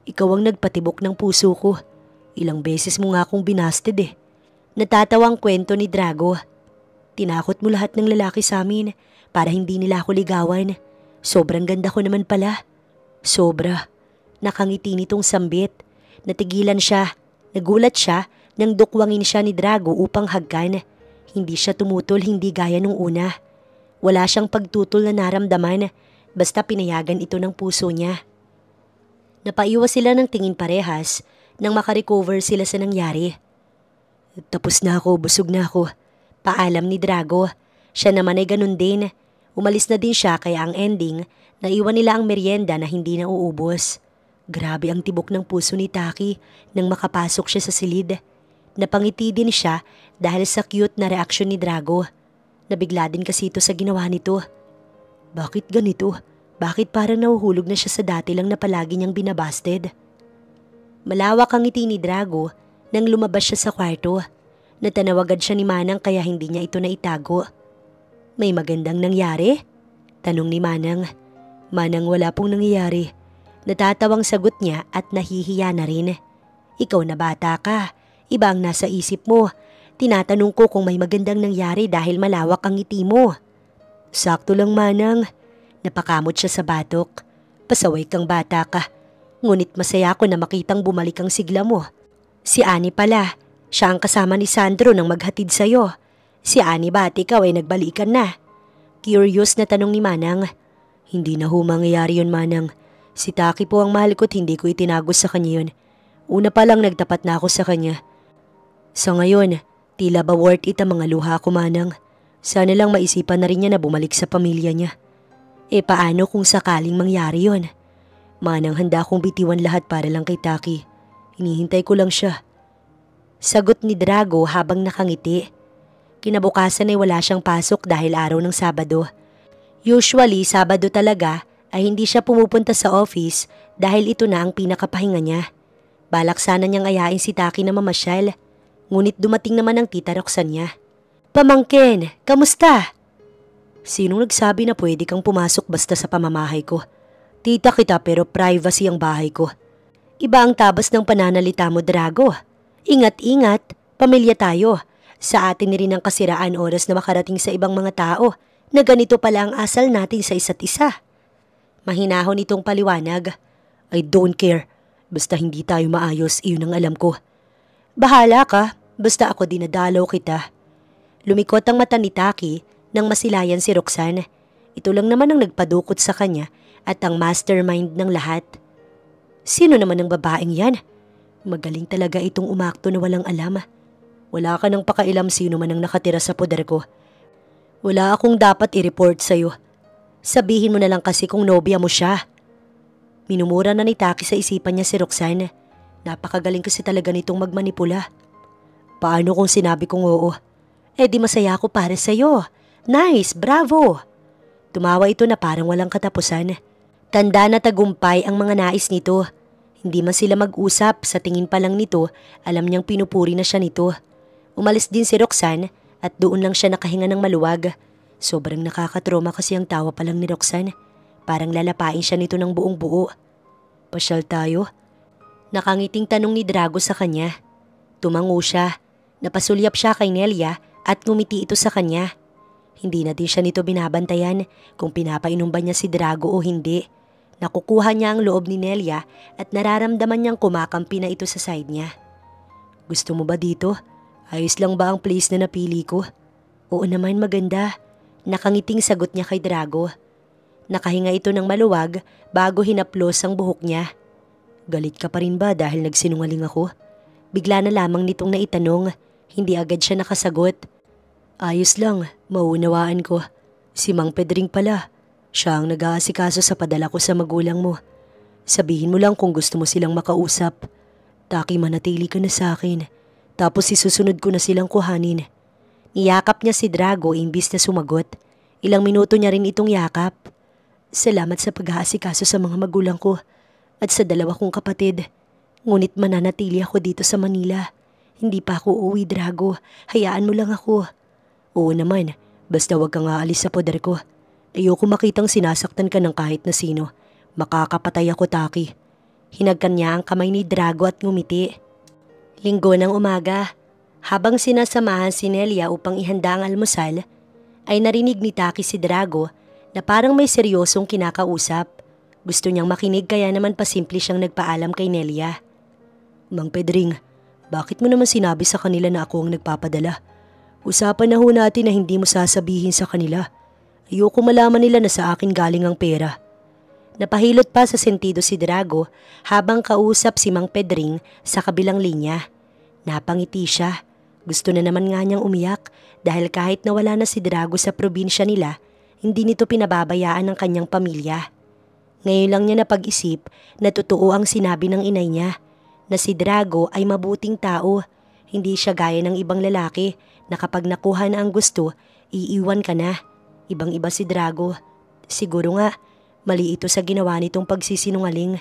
ikaw ang nagpatibok ng puso ko. Ilang beses mo nga akong binasted eh. Natatawang kwento ni Drago. Tinakot mo lahat ng lalaki sa amin para hindi nila ako ligawan. Sobrang ganda ko naman pala. Sobra. Nakangiti nitong sambit. Natigilan siya. Nagulat siya nang dukwangin siya ni Drago upang hagkan. Hindi siya tumutol, hindi gaya nung una. Wala siyang pagtutol na naramdaman, basta pinayagan ito ng puso niya. Napaiwas sila ng tingin parehas nang makarecover sila sa nangyari. Tapos na ako, busog na ako. Paalam ni Drago. Siya naman ay ganun din. Umalis na din siya kaya ang ending, naiwan nila ang merienda na hindi nauubos. Grabe ang tibok ng puso ni Taki nang makapasok siya sa silid. Napangiti din siya dahil sa cute na reaksyon ni Drago. Nabigla din kasi ito sa ginawa nito. Bakit ganito? Bakit parang nahuhulog na siya sa dati lang na palagi niyang binabasted? Malawak ang ngiti ni Drago nang lumabas siya sa kwarto. Natanawagad siya ni Manang kaya hindi niya ito naitago. May magandang nangyari? Tanong ni Manang. Manang, wala pong nangyayari. Natatawang sagot niya at nahihiya na rin. Ikaw na bata ka. Iba ang nasa isip mo. Tinatanong ko kung may magandang nangyari dahil malawak ang ngiti mo. Sakto lang, Manang. Napakamot siya sa batok. Pasaway kang bata ka. Ngunit masaya ako na makitang bumalik ang sigla mo. Si Ani pala. Siya ang kasama ni Sandro nang maghatid sa'yo. Si Ani ba at ikaw ay nagbalikan na? Curious na tanong ni Manang. Hindi na ho mangyayari yun, Manang. Si Taki po ang mahal ko't hindi ko itinago sa kanya yun. Una pa lang nagtapat na ako sa kanya. Sa ngayon, tila ba worth it ang mga luha ko, Manang? Sana lang maisipan na rin niya na bumalik sa pamilya niya. Paano kung sakaling mangyari yun? Manang, handa kong bitiwan lahat para lang kay Taki. Hinihintay ko lang siya. Sagot ni Drago habang nakangiti. Kinabukasan ay wala siyang pasok dahil araw ng Sabado. Usually, Sabado talaga ay hindi siya pumupunta sa office dahil ito na ang pinakapahinga niya. Balak sana niyang ayain si Taki na mamasyal. Ngunit dumating naman ang tita Roxanne niya. Pamangkin, kamusta? Sinong nagsabi na pwede kang pumasok basta sa pamamahay ko? Tita kita pero privacy ang bahay ko. Iba ang tabas ng pananalita mo, Drago. Ingat-ingat, pamilya tayo. Sa atin rin ang kasiraan oras na makarating sa ibang mga tao na ganito pala ang asal natin sa isa't isa. Mahinahon itong paliwanag. I don't care. Basta hindi tayo maayos, iyon ang alam ko. Bahala ka, basta ako dinadalaw kita. Lumikot ang mata ni Taki nang masilayan si Roxanne. Ito lang naman ang nagpadukot sa kanya at ang mastermind ng lahat. Sino naman ang babaeng yan? Magaling talaga itong umakto na walang alam. Wala ka nang pakailam sino man ang nakatira sa poder ko. Wala akong dapat i-report sa'yo. Sabihin mo na lang kasi kung nobya mo siya. Minumura na ni Taki sa isipan niya si Roxanne. Napakagaling kasi talaga nitong magmanipula. Paano kung sinabi kong oo? Di masaya ako para sa'yo. Nice, bravo! Tumawa ito na parang walang katapusan. Tanda na tagumpay ang mga nais nito. Hindi man sila mag-usap, sa tingin pa lang nito, alam niyang pinupuri na siya nito. Umalis din si Roxanne at doon lang siya nakahinga ng maluwag. Sobrang nakakatroma kasi ang tawa pa lang ni Roxanne. Parang lalapain siya nito ng buong buo. Pasyal tayo? Nakangiting tanong ni Drago sa kanya. Tumango siya. Napasulyap siya kay Nelia at ngumiti ito sa kanya. Hindi na din siya nito binabantayan kung pinapainom ba niya si Drago o hindi. Nakukuha niya ang loob ni Nelia at nararamdaman niyang kumakampi na ito sa side niya. Gusto mo ba dito? Ayos lang ba ang place na napili ko? Oo naman, maganda. Nakangiting sagot niya kay Drago. Nakahinga ito ng maluwag bago hinaplos ang buhok niya. Galit ka pa rin ba dahil nagsinungaling ako? Bigla na lamang nitong naitanong, hindi agad siya nakasagot. Ayos lang, mauunawaan ko. Si Mang Pedring pala. Siya ang nag-aasikaso sa padala ko sa magulang mo. Sabihin mo lang kung gusto mo silang makausap. Taki manatili ka na sa akin. Tapos isusunod ko na silang kuhanin. Niyakap niya si Drago imbis na sumagot. Ilang minuto niya rin itong yakap. Salamat sa pag-aasikaso sa mga magulang ko at sa dalawa kong kapatid. Ngunit mananatili ako dito sa Manila. Hindi pa ako uuwi, Drago. Hayaan mo lang ako. Oo naman, basta wag kang aalis sa poder ko. Ayoko makitang sinasaktan ka ng kahit na sino. Makakapatay ako, Taki. Hinagkan niya ang kamay ni Drago at ngumiti. Linggo ng umaga, habang sinasamahan si Nelia upang ihanda ang almusal, ay narinig ni Taki si Drago na parang may seryosong kinakausap. Gusto niyang makinig kaya naman pasimple siyang nagpaalam kay Nelia. Mang Pedring, bakit mo naman sinabi sa kanila na ako ang nagpapadala? Usapan na ho natin na hindi mo sasabihin sa kanila. Ayoko malaman nila na sa akin galing ang pera. Napahilot pa sa sentido si Drago habang kausap si Mang Pedring sa kabilang linya. Napangiti siya. Gusto na naman nga niyang umiyak dahil kahit nawala na si Drago sa probinsya nila, hindi nito pinababayaan ng kanyang pamilya. Ngayon lang niya napag-isip na totoo ang sinabi ng inay niya, na si Drago ay mabuting tao. Hindi siya gaya ng ibang lalaki na kapag nakuha na ang gusto, iiwan ka na. Ibang-iba si Drago. Siguro nga, mali ito sa ginawa nitong pagsisinungaling.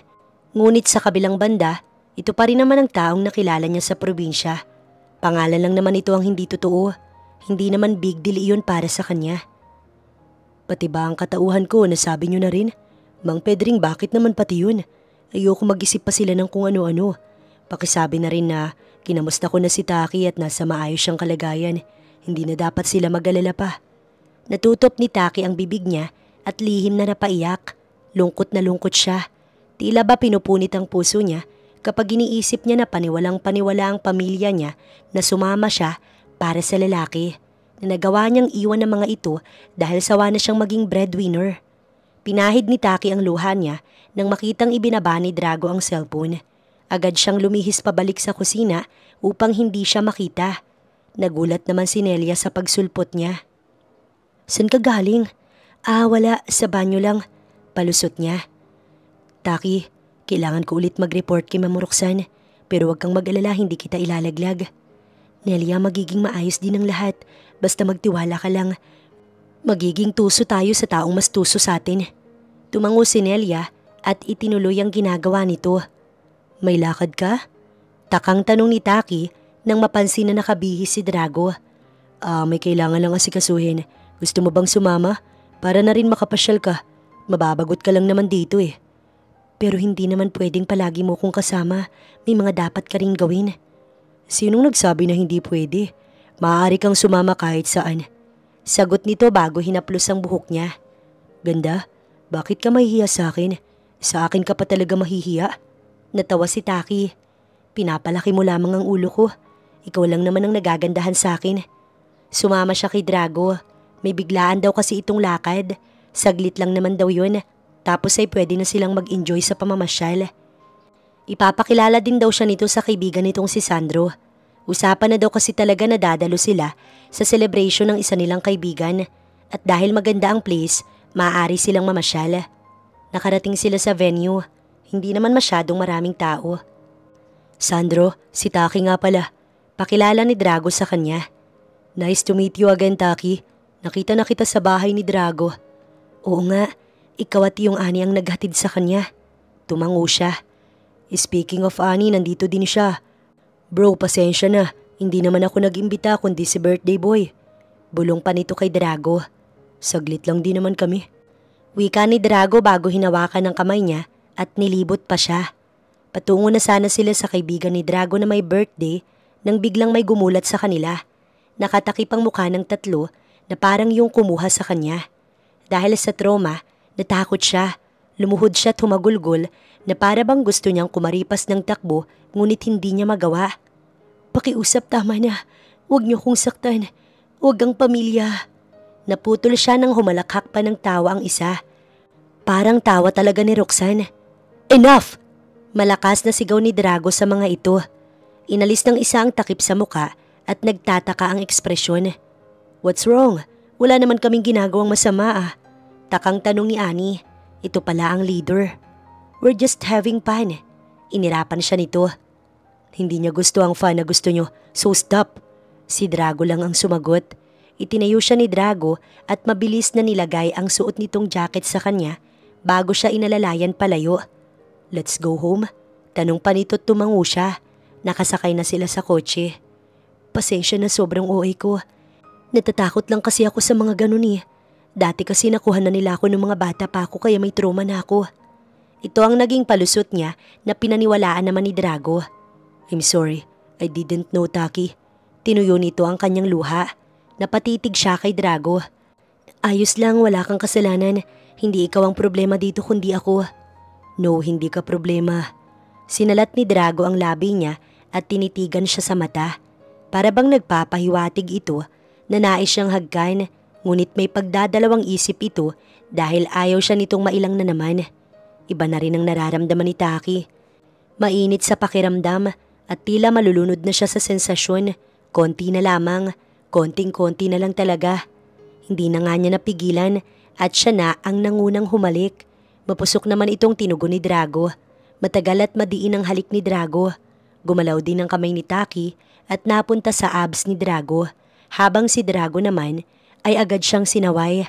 Ngunit sa kabilang banda, ito pa rin naman ang taong nakilala niya sa probinsya. Pangalan lang naman ito ang hindi totoo. Hindi naman big deal iyon para sa kanya. Pati ba ang katauhan ko, nasabi niyo na rin? Mang Pedring, bakit naman pati yun? Ayoko mag-isip pa sila ng kung ano-ano. Pakisabi na rin na kinamusta ko na si Taki at nasa maayos siyang kalagayan. Hindi na dapat sila mag-alala pa. Natutop ni Taki ang bibig niya at lihim na napaiyak. Lungkot na lungkot siya. Tila ba pinupunit ang puso niya kapag iniisip niya na paniwalang-paniwala ang pamilya niya na sumama siya para sa lalaki. Na nagawa niyang iwan ng mga ito dahil sawa na siyang maging breadwinner. Pinahid ni Taki ang luha niya nang makitang ibinaba ni Drago ang cellphone. Agad siyang lumihis pabalik sa kusina upang hindi siya makita. Nagulat naman si Nelia sa pagsulpot niya. San ka galing? Wala, sa banyo lang. Palusot niya. Taki, kailangan ko ulit mag-report kay Ma'am Roxanne, pero wag kang mag-alala, hindi kita ilalaglag. Nelia, magiging maayos din ang lahat. Basta magtiwala ka lang. Magiging tuso tayo sa taong mas tuso sa atin. Tumango si Nelia at itinuloy ang ginagawa nito. May lakad ka? Takang tanong ni Taki nang mapansin na nakabihis si Drago. May kailangan lang asikasuhin. Gusto mo bang sumama? Para na rin makapasyal ka. Mababagot ka lang naman dito eh. Pero hindi naman pwedeng palagi mo kong kasama. May mga dapat ka rin gawin. Sinong nagsabi na hindi pwede? Maaari kang sumama kahit saan. Sagot nito bago hinaplos ang buhok niya. Ganda, bakit ka mahihiya sa akin? Sa akin ka pa talaga mahihiya? Natawa si Taki. Pinapalaki mo lamang ang ulo ko. Ikaw lang naman ang nagagandahan sa akin. Sumama siya kay Drago. May biglaan daw kasi itong lakad. Saglit lang naman daw yun. Tapos ay pwede na silang mag-enjoy sa pamamasyal. Ipapakilala din daw siya nito sa kaibigan nitong si Sandro. Usapan na daw kasi talaga na dadalo sila sa celebration ng isa nilang kaibigan. At dahil maganda ang place, maaari silang mamasyal. Nakarating sila sa venue. Hindi naman masyadong maraming tao. Sandro, si Taki nga pala. Pakilala ni Drago sa kanya. Nice to meet you again, Taki. Nakita na kita sa bahay ni Drago. Oo nga, ikaw at yung Ani ang naghatid sa kanya. Tumango siya. Speaking of Ani, nandito din siya. Bro, pasensya na. Hindi naman ako nag-imbita kundi si birthday boy. Bulong pa nito kay Drago. Saglit lang din naman kami. Wika ni Drago bago hinawakan ng kamay niya at nilibot pa siya. Patungo na sana sila sa kaibigan ni Drago na may birthday nang biglang may gumulat sa kanila. Nakatakip ang mukha ng tatlo na parang yung kumuha sa kanya. Dahil sa trauma, natakot siya. Lumuhod siya at humagulgol na para bang gusto niyang kumaripas ng takbo ngunit hindi niya magawa. Pakiusap, tama na. Huwag niyo kong saktan. Huwag ang pamilya. Naputol siya nang humalakhak pa ng tawa ang isa. Parang tawa talaga ni Roxanne. Enough! Malakas na sigaw ni Drago sa mga ito. Inalis ng isa ang takip sa muka at nagtataka ang ekspresyon. What's wrong? Wala naman kaming ginagawang masama ah. Takang tanong ni Annie. Ito pala ang leader. We're just having fun. Inirapan siya nito. Hindi niya gusto ang fun na gusto niyo, so stop. Si Drago lang ang sumagot. Itinayo siya ni Drago at mabilis na nilagay ang suot nitong jacket sa kanya bago siya inalalayan palayo. Let's go home? Tanong pa nito't tumango siya. Nakasakay na sila sa kotse. Pasensya na sobrang OA ko. Natatakot lang kasi ako sa mga ganun eh. Dati kasi nakuha na nila ako ng mga bata pa ako kaya may trauma na ako. Ito ang naging palusot niya na pinaniwalaan naman ni Drago. I'm sorry, I didn't know Taki. Tinuyo nito ang kanyang luha. Napatitig siya kay Drago. Ayos lang, wala kang kasalanan. Hindi ikaw ang problema dito kundi ako. No, hindi ka problema. Sinalat ni Drago ang labi niya at tinitigan siya sa mata. Para bang nagpapahiwatig ito na nais siyang hagkan, ngunit may pagdadalawang isip ito dahil ayaw siya nitong mailang na naman. Iba na rin ang nararamdaman ni Taki. Mainit sa pakiramdam at tila malulunod na siya sa sensasyon. Konti na lamang, konting-konti na lang talaga. Hindi na nga niya napigilan at siya na ang nangunang humalik. Mapusok naman itong tinugon ni Drago. Matagal at madiin ang halik ni Drago. Gumalaw din ang kamay ni Taki at napunta sa abs ni Drago. Habang si Drago naman ay agad siyang sinaway.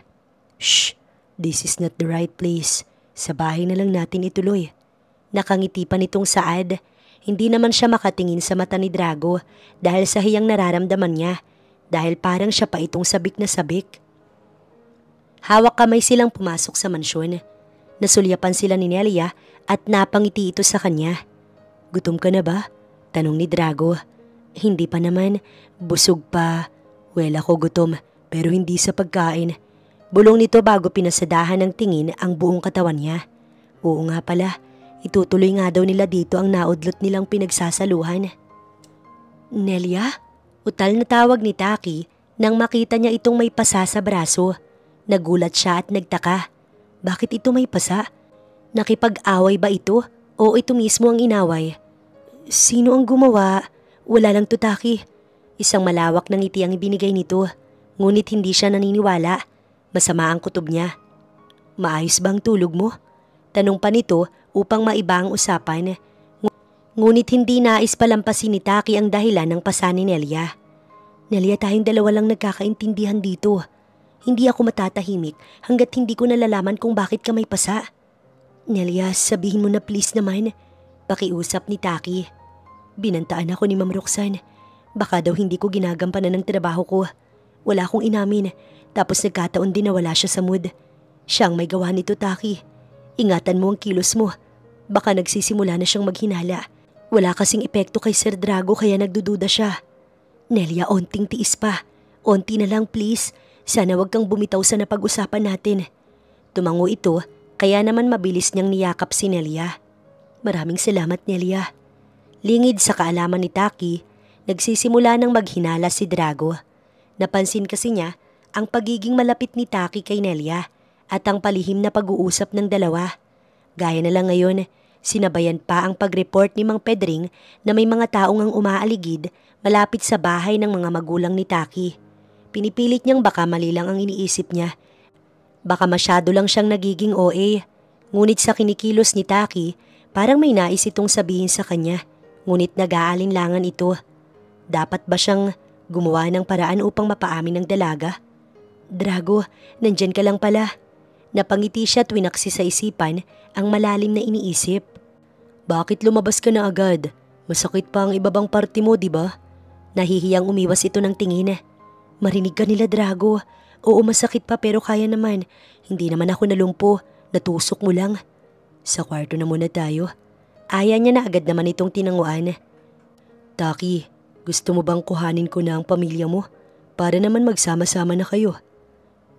Shh! This is not the right place. Sa bahay na lang natin ituloy. Nakangiti pa nitong Saad. Hindi naman siya makatingin sa mata ni Drago dahil sa hiyang nararamdaman niya. Dahil parang siya pa itong sabik na sabik. Hawak kamay silang pumasok sa mansyon. Nasulyapan sila ni Nelia at napangiti ito sa kanya. Gutom ka na ba? Tanong ni Drago. Hindi pa naman. Busog pa. Well, ako gutom pero hindi sa pagkain. Bulong nito bago pinasadahan ng tingin ang buong katawan niya. Oo nga pala, itutuloy nga daw nila dito ang naudlot nilang pinagsasaluhan. Nelia? Utal na tawag ni Taki nang makita niya itong may pasa sa braso. Nagulat siya at nagtaka. Bakit ito may pasa? Nakipag-away ba ito o ito mismo ang inaway? Sino ang gumawa? Wala lang to Taki. Isang malawak na ngiti ang ibinigay nito, ngunit hindi siya naniniwala. Masama ang kutob niya. Maayos bang tulog mo? Tanong pa nito upang maiba ang usapan. Ngunit hindi nais palampasin ni Taki ang dahilan ng pasa ni Nelia. Nelia, tayong dalawa lang nagkakaintindihan dito. Hindi ako matatahimik hanggat hindi ko nalalaman kung bakit ka may pasa. Nelia, sabihin mo na please naman. Pakiusap ni Taki. Binantaan ako ni Ma'am Roxanne. Baka daw hindi ko ginagampanan ng trabaho ko. Wala akong inamin. Tapos nagkataon din na wala siya sa mood. Siyang may gawa nito, Taki. Ingatan mo ang kilos mo. Baka nagsisimula na siyang maghinala. Wala kasing epekto kay Sir Drago kaya nagdududa siya. Nelia, onting tiis pa. Onti na lang please. Sana wag kang bumitaw sa napag-usapan natin. Tumango ito kaya naman mabilis niyang niyakap si Nelia. Maraming salamat, Nelia. Lingid sa kaalaman ni Taki, nagsisimula ng maghinala si Drago. Napansin kasi niya ang pagiging malapit ni Taki kay Nelia at ang palihim na pag-uusap ng dalawa. Gaya na lang ngayon, sinabayan pa ang pag-report ni Mang Pedring na may mga taong ang umaaligid malapit sa bahay ng mga magulang ni Taki. Pinipilit niyang baka mali lang ang iniisip niya. Baka masyado lang siyang nagiging OA. Ngunit sa kinikilos ni Taki, parang may nais itong sabihin sa kanya. Ngunit nag-aalinlangan ito. Dapat ba siyang gumawa ng paraan upang mapaamin ng dalaga? Drago, nandyan ka lang pala. Napangiti siya at winaksi sa isipan ang malalim na iniisip. Bakit lumabas ka na agad? Masakit pa ang ibabang party mo, di ba? Nahihiyang umiwas ito ng tingin. Marinig ka nila, Drago. Oo, masakit pa pero kaya naman. Hindi naman ako nalumpo. Natusok mo lang. Sa kwarto na muna tayo. Aya niya na agad naman itong tinanguan. Taki, gusto mo bang kuhanin ko na ang pamilya mo? Para naman magsama-sama na kayo.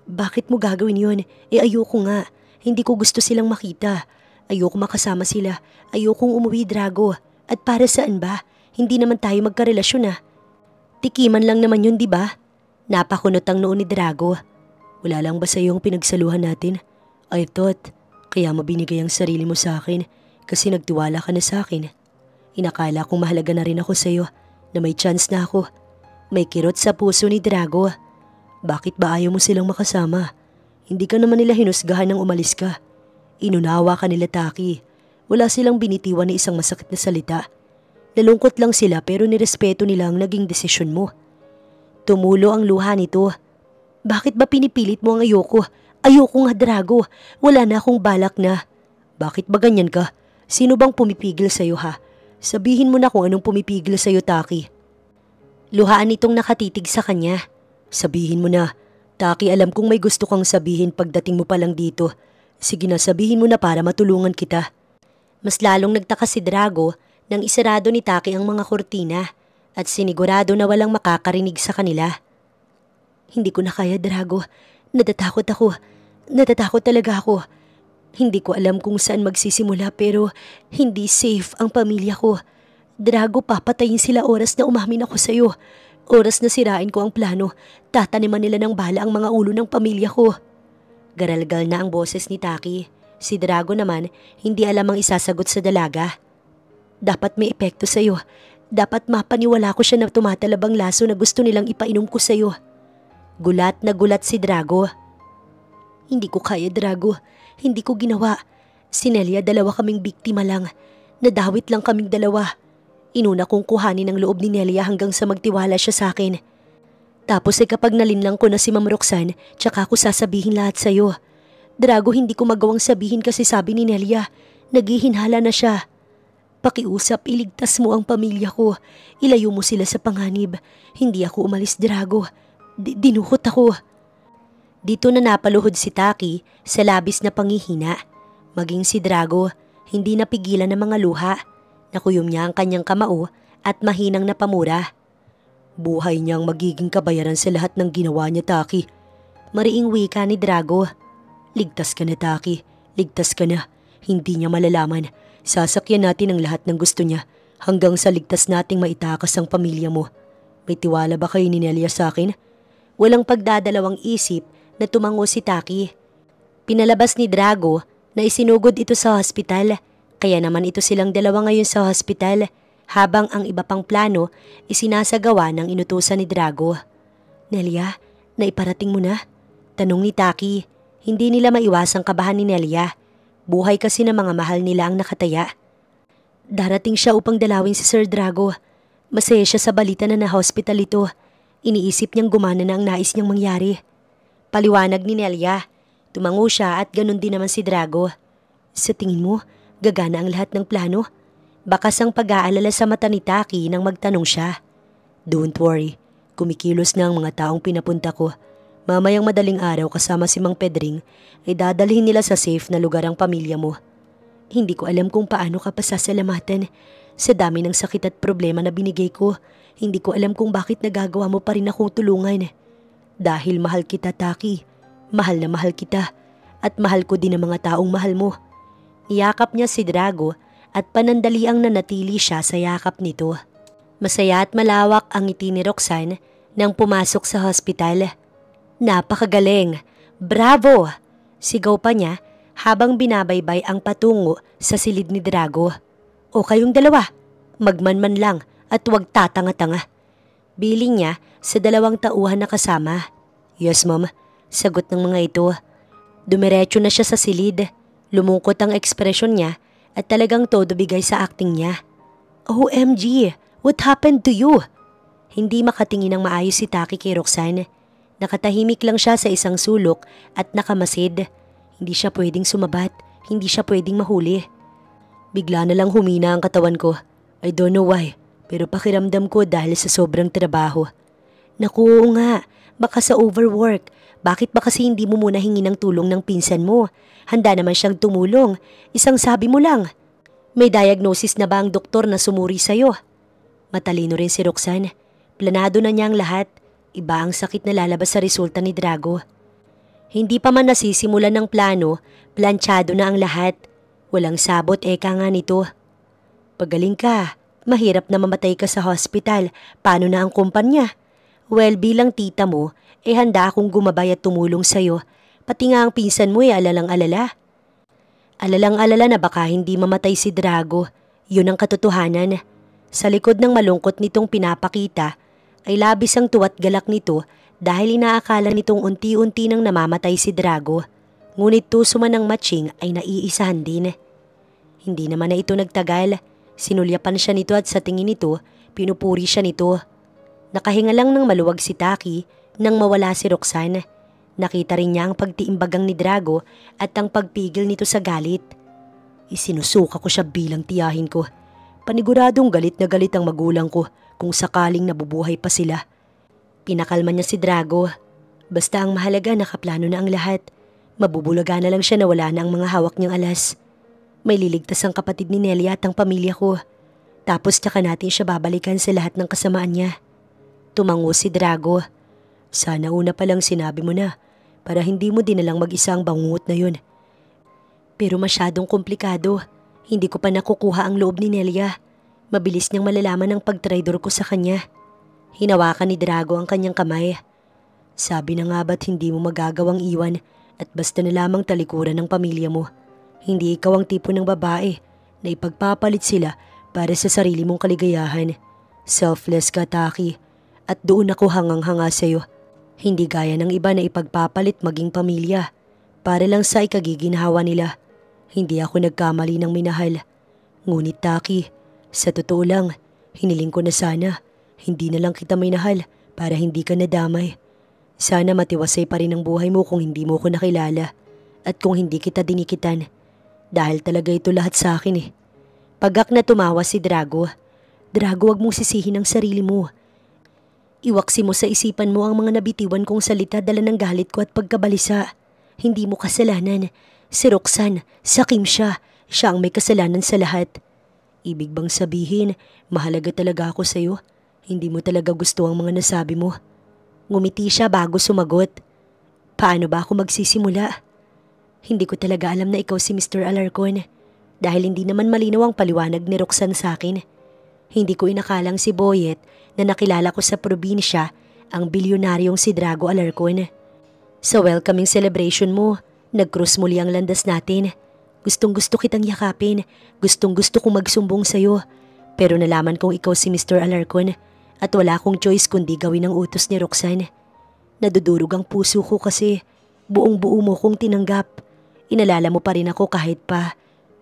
Bakit mo gagawin yun? Ayoko nga. Hindi ko gusto silang makita. Ayoko makasama sila. Ayokong umuwi, Drago. At para saan ba? Hindi naman tayo magkarelasyon ah. Tikiman lang naman yun, di ba? Napakunot ang noo ni Drago. Wala lang ba sa iyong pinagsaluhan natin? I thought, kaya mo binigay ang sarili mo sa akin kasi nagtiwala ka na sa akin. Inakala kong mahalaga na rin ako sa iyo na may chance na ako. May kirot sa puso ni Drago. Bakit ba ayaw mo silang makasama? Hindi ka naman nila hinusgahan nang umalis ka. Inunawa ka nila, Taki. Wala silang binitiwan ni isang masakit na salita. Nalungkot lang sila pero nirespeto nila ang naging desisyon mo. Tumulo ang luha nito. Bakit ba pinipilit mo ang ayoko? Ayoko nga, Drago. Wala na akong balak na. Bakit ba ganyan ka? Sino bang pumipigil sa'yo, ha? Sabihin mo na kung anong pumipigil sa'yo, Taki. Luhaan itong nakatitig sa kanya. Sabihin mo na. Taki, alam kong may gusto kang sabihin pagdating mo pa lang dito. Sige na, sabihin mo na para matulungan kita. Mas lalong nagtaka si Drago nang isarado ni Taki ang mga kurtina at sinigurado na walang makakarinig sa kanila. Hindi ko na kaya, Drago. Natatakot ako. Natatakot talaga ako. Hindi ko alam kung saan magsisimula pero hindi safe ang pamilya ko. Drago, papatayin sila oras na umamin ako sa'yo. Oras na sirain ko ang plano. Tataniman nila ng bala ang mga ulo ng pamilya ko. Garalgal na ang boses ni Taki. Si Drago naman, hindi alam ang isasagot sa dalaga. Dapat may epekto sa'yo. Dapat mapaniwala ko siya na tumatalabang laso na gusto nilang ipainom ko sa'yo. Gulat na gulat si Drago. Hindi ko kaya, Drago. Hindi ko ginawa. Si Nelia, dalawa kaming biktima lang. Nadawit lang kaming dalawa. Inuna kong kuhanin ang loob ni Nelia hanggang sa magtiwala siya sa akin. Tapos kapag nalinlang ko na si Ma'am Roxanne, tsaka ako sasabihin lahat sa'yo. Drago, hindi ko magawang sabihin kasi sabi ni Nelia, naghihinhala na siya. Pakiusap, iligtas mo ang pamilya ko. Ilayo mo sila sa panganib. Hindi ako umalis, Drago. Dinukot ako. Dito na napaluhod si Taki sa labis na panghihina. Maging si Drago, hindi napigilan ng mga luha. Nakuyom niya ang kanyang kamao at mahinang napamura. Buhay niyang magiging kabayaran sa lahat ng ginawa niya, Taki. Mariing wika ni Drago. Ligtas ka na, Taki. Ligtas ka na. Hindi niya malalaman. Sasakyan natin ang lahat ng gusto niya hanggang sa ligtas nating maitakas ang pamilya mo. May tiwala ba kayo ni Nelia sa akin? Walang pagdadalawang isip na tumango si Taki. Pinalabas ni Drago na isinugod ito sa hospital. Kaya naman ito silang dalawa ngayon sa hospital habang ang iba pang plano isinasagawa ng inutusan ni Drago. Nelia, naiparating mo na? Tanong ni Taki. Hindi nila maiwasang kabahan ni Nelia. Buhay kasi ng mga mahal nila ang nakataya. Darating siya upang dalawin si Sir Drago. Masaya siya sa balita na na-hospital ito. Iniisip niyang gumana na ang nais niyang mangyari. Paliwanag ni Nelia. Tumango siya at ganun din naman si Drago. Sa tingin mo, gagana ang lahat ng plano? Bakas ang pag-aalala sa mata ni Taki nang magtanong siya. Don't worry, kumikilos na ang mga taong pinapunta ko. Mamayang madaling araw kasama si Mang Pedring ay dadalhin nila sa safe na lugar ang pamilya mo. Hindi ko alam kung paano ka pasasalamatan. Sa dami ng sakit at problema na binigay ko, hindi ko alam kung bakit nagagawa mo pa rin akong tulungan. Dahil mahal kita, Taki. Mahal na mahal kita. At mahal ko din ang mga taong mahal mo. Iyakap niya si Drago at panandaliang nanatili siya sa yakap nito. Masaya at malawak ang ngiti ni Roxanne nang pumasok sa hospital. Napakagaling! Bravo! Sigaw pa niya habang binabaybay ang patungo sa silid ni Drago. O kayong dalawa, magmanman lang at huwag tatanga-tanga. Biling niya sa dalawang tauhan na kasama. Yes, ma'am. Sagot ng mga ito. Dumiretso na siya sa silid. Lumungkot ang ekspresyon niya at talagang todo bigay sa acting niya. OMG! What happened to you? Hindi makatingin ng maayos si Taki kay Roxanne. Nakatahimik lang siya sa isang sulok at nakamasid. Hindi siya pwedeng sumabat. Hindi siya pwedeng mahuli. Bigla na lang humina ang katawan ko. I don't know why, pero pakiramdam ko dahil sa sobrang trabaho. Naku nga, baka sa overwork. Bakit ba kasi hindi mo muna hingi ng tulong ng pinsan mo? Handa naman siyang tumulong. Isang sabi mo lang. May diagnosis na ba ang doktor na sumuri sa'yo? Matalino rin si Roxanne. Planado na niya ang lahat. Iba ang sakit na lalabas sa resulta ni Drago. Hindi pa man nasisimulan ng plano, planchado na ang lahat. Walang sabot eka nga nito. Pagaling ka, mahirap na mamatay ka sa hospital. Paano na ang kumpanya? Well, bilang tita mo, handa akong gumabay at tumulong sa'yo. Pati nga ang pinsan mo alalang-alala. Alalang-alala na baka hindi mamatay si Drago. Yun ang katotohanan. Sa likod ng malungkot nitong pinapakita ay labis ang tuwa't galak nito dahil inaakala nitong unti-unti nang namamatay si Drago. Ngunit tuso man ng matching ay naiisahan din. Hindi naman na ito nagtagal. Sinulyapan siya nito at sa tingin nito, pinupuri siya nito. Nakahinga lang ng maluwag si Taki nang mawala si Roxanne. Nakita rin niya ang pagtiimbagang ni Drago at ang pagpigil nito sa galit. Isinusuka ko siya bilang tiyahin ko. Paniguradong galit na galit ang magulang ko kung sakaling nabubuhay pa sila. Pinakalma niya si Drago. Basta ang mahalaga nakaplano na ang lahat. Mabubulaga na lang siya na wala na ang mga hawak niyang alas. May liligtas ang kapatid ni Nelia at ang pamilya ko. Tapos tsaka natin siya babalikan sa lahat ng kasamaan niya. Tumango si Drago. Sana una pa lang sinabi mo na para hindi mo din nalang mag-isa ang bangungot na yun. Pero masyadong komplikado. Hindi ko pa nakukuha ang loob ni Nelia. Mabilis niyang malalaman ang pagtraidor ko sa kanya. Hinawakan ni Drago ang kanyang kamay. Sabi na nga ba't hindi mo magagawang iwan at basta na lamang talikuran ng pamilya mo. Hindi ikaw ang tipo ng babae na ipagpapalit sila para sa sarili mong kaligayahan. Selfless ka, Taki. At doon ako hangang-hanga sa'yo. Hindi gaya ng iba na ipagpapalit maging pamilya para lang sa ikagiginhawa nila. Hindi ako nagkamali ng minahal. Ngunit Taki, sa totoo lang, hiniling ko na sana hindi na lang kita minahal para hindi ka nadamay. Sana matiwasay pa rin ang buhay mo kung hindi mo ko nakilala at kung hindi kita dinikitan. Dahil talaga ito lahat sa akin eh. Pagak na tumawa si Drago. Drago, wag mong sisihin ang sarili mo. Iwaksi mo sa isipan mo ang mga nabitiwan kong salita dala ng galit ko at pagkabalisa. Hindi mo kasalanan. Si Roxanne, sakim siya. Siya ang may kasalanan sa lahat. Ibig bang sabihin, mahalaga talaga ako sa'yo? Hindi mo talaga gusto ang mga nasabi mo? Ngumiti siya bago sumagot. Paano ba ako magsisimula? Hindi ko talaga alam na ikaw si Mr. Alarcon. Dahil hindi naman malinaw ang paliwanag ni Roxanne sa akin. Hindi ko inakalang si Boyet na nakilala ko sa probinsya ang bilyonaryong si Drago Alarcon. Sa welcoming celebration mo, nag-cross muli ang landas natin. Gustong-gusto kitang yakapin, gustong-gusto kong magsumbong sa'yo. Pero nalaman kong ikaw si Mr. Alarcon at wala akong choice kundi gawin ang utos ni Roxanne. Nadudurog ang puso ko kasi buong-buo mo kong tinanggap. Inalala mo pa rin ako kahit pa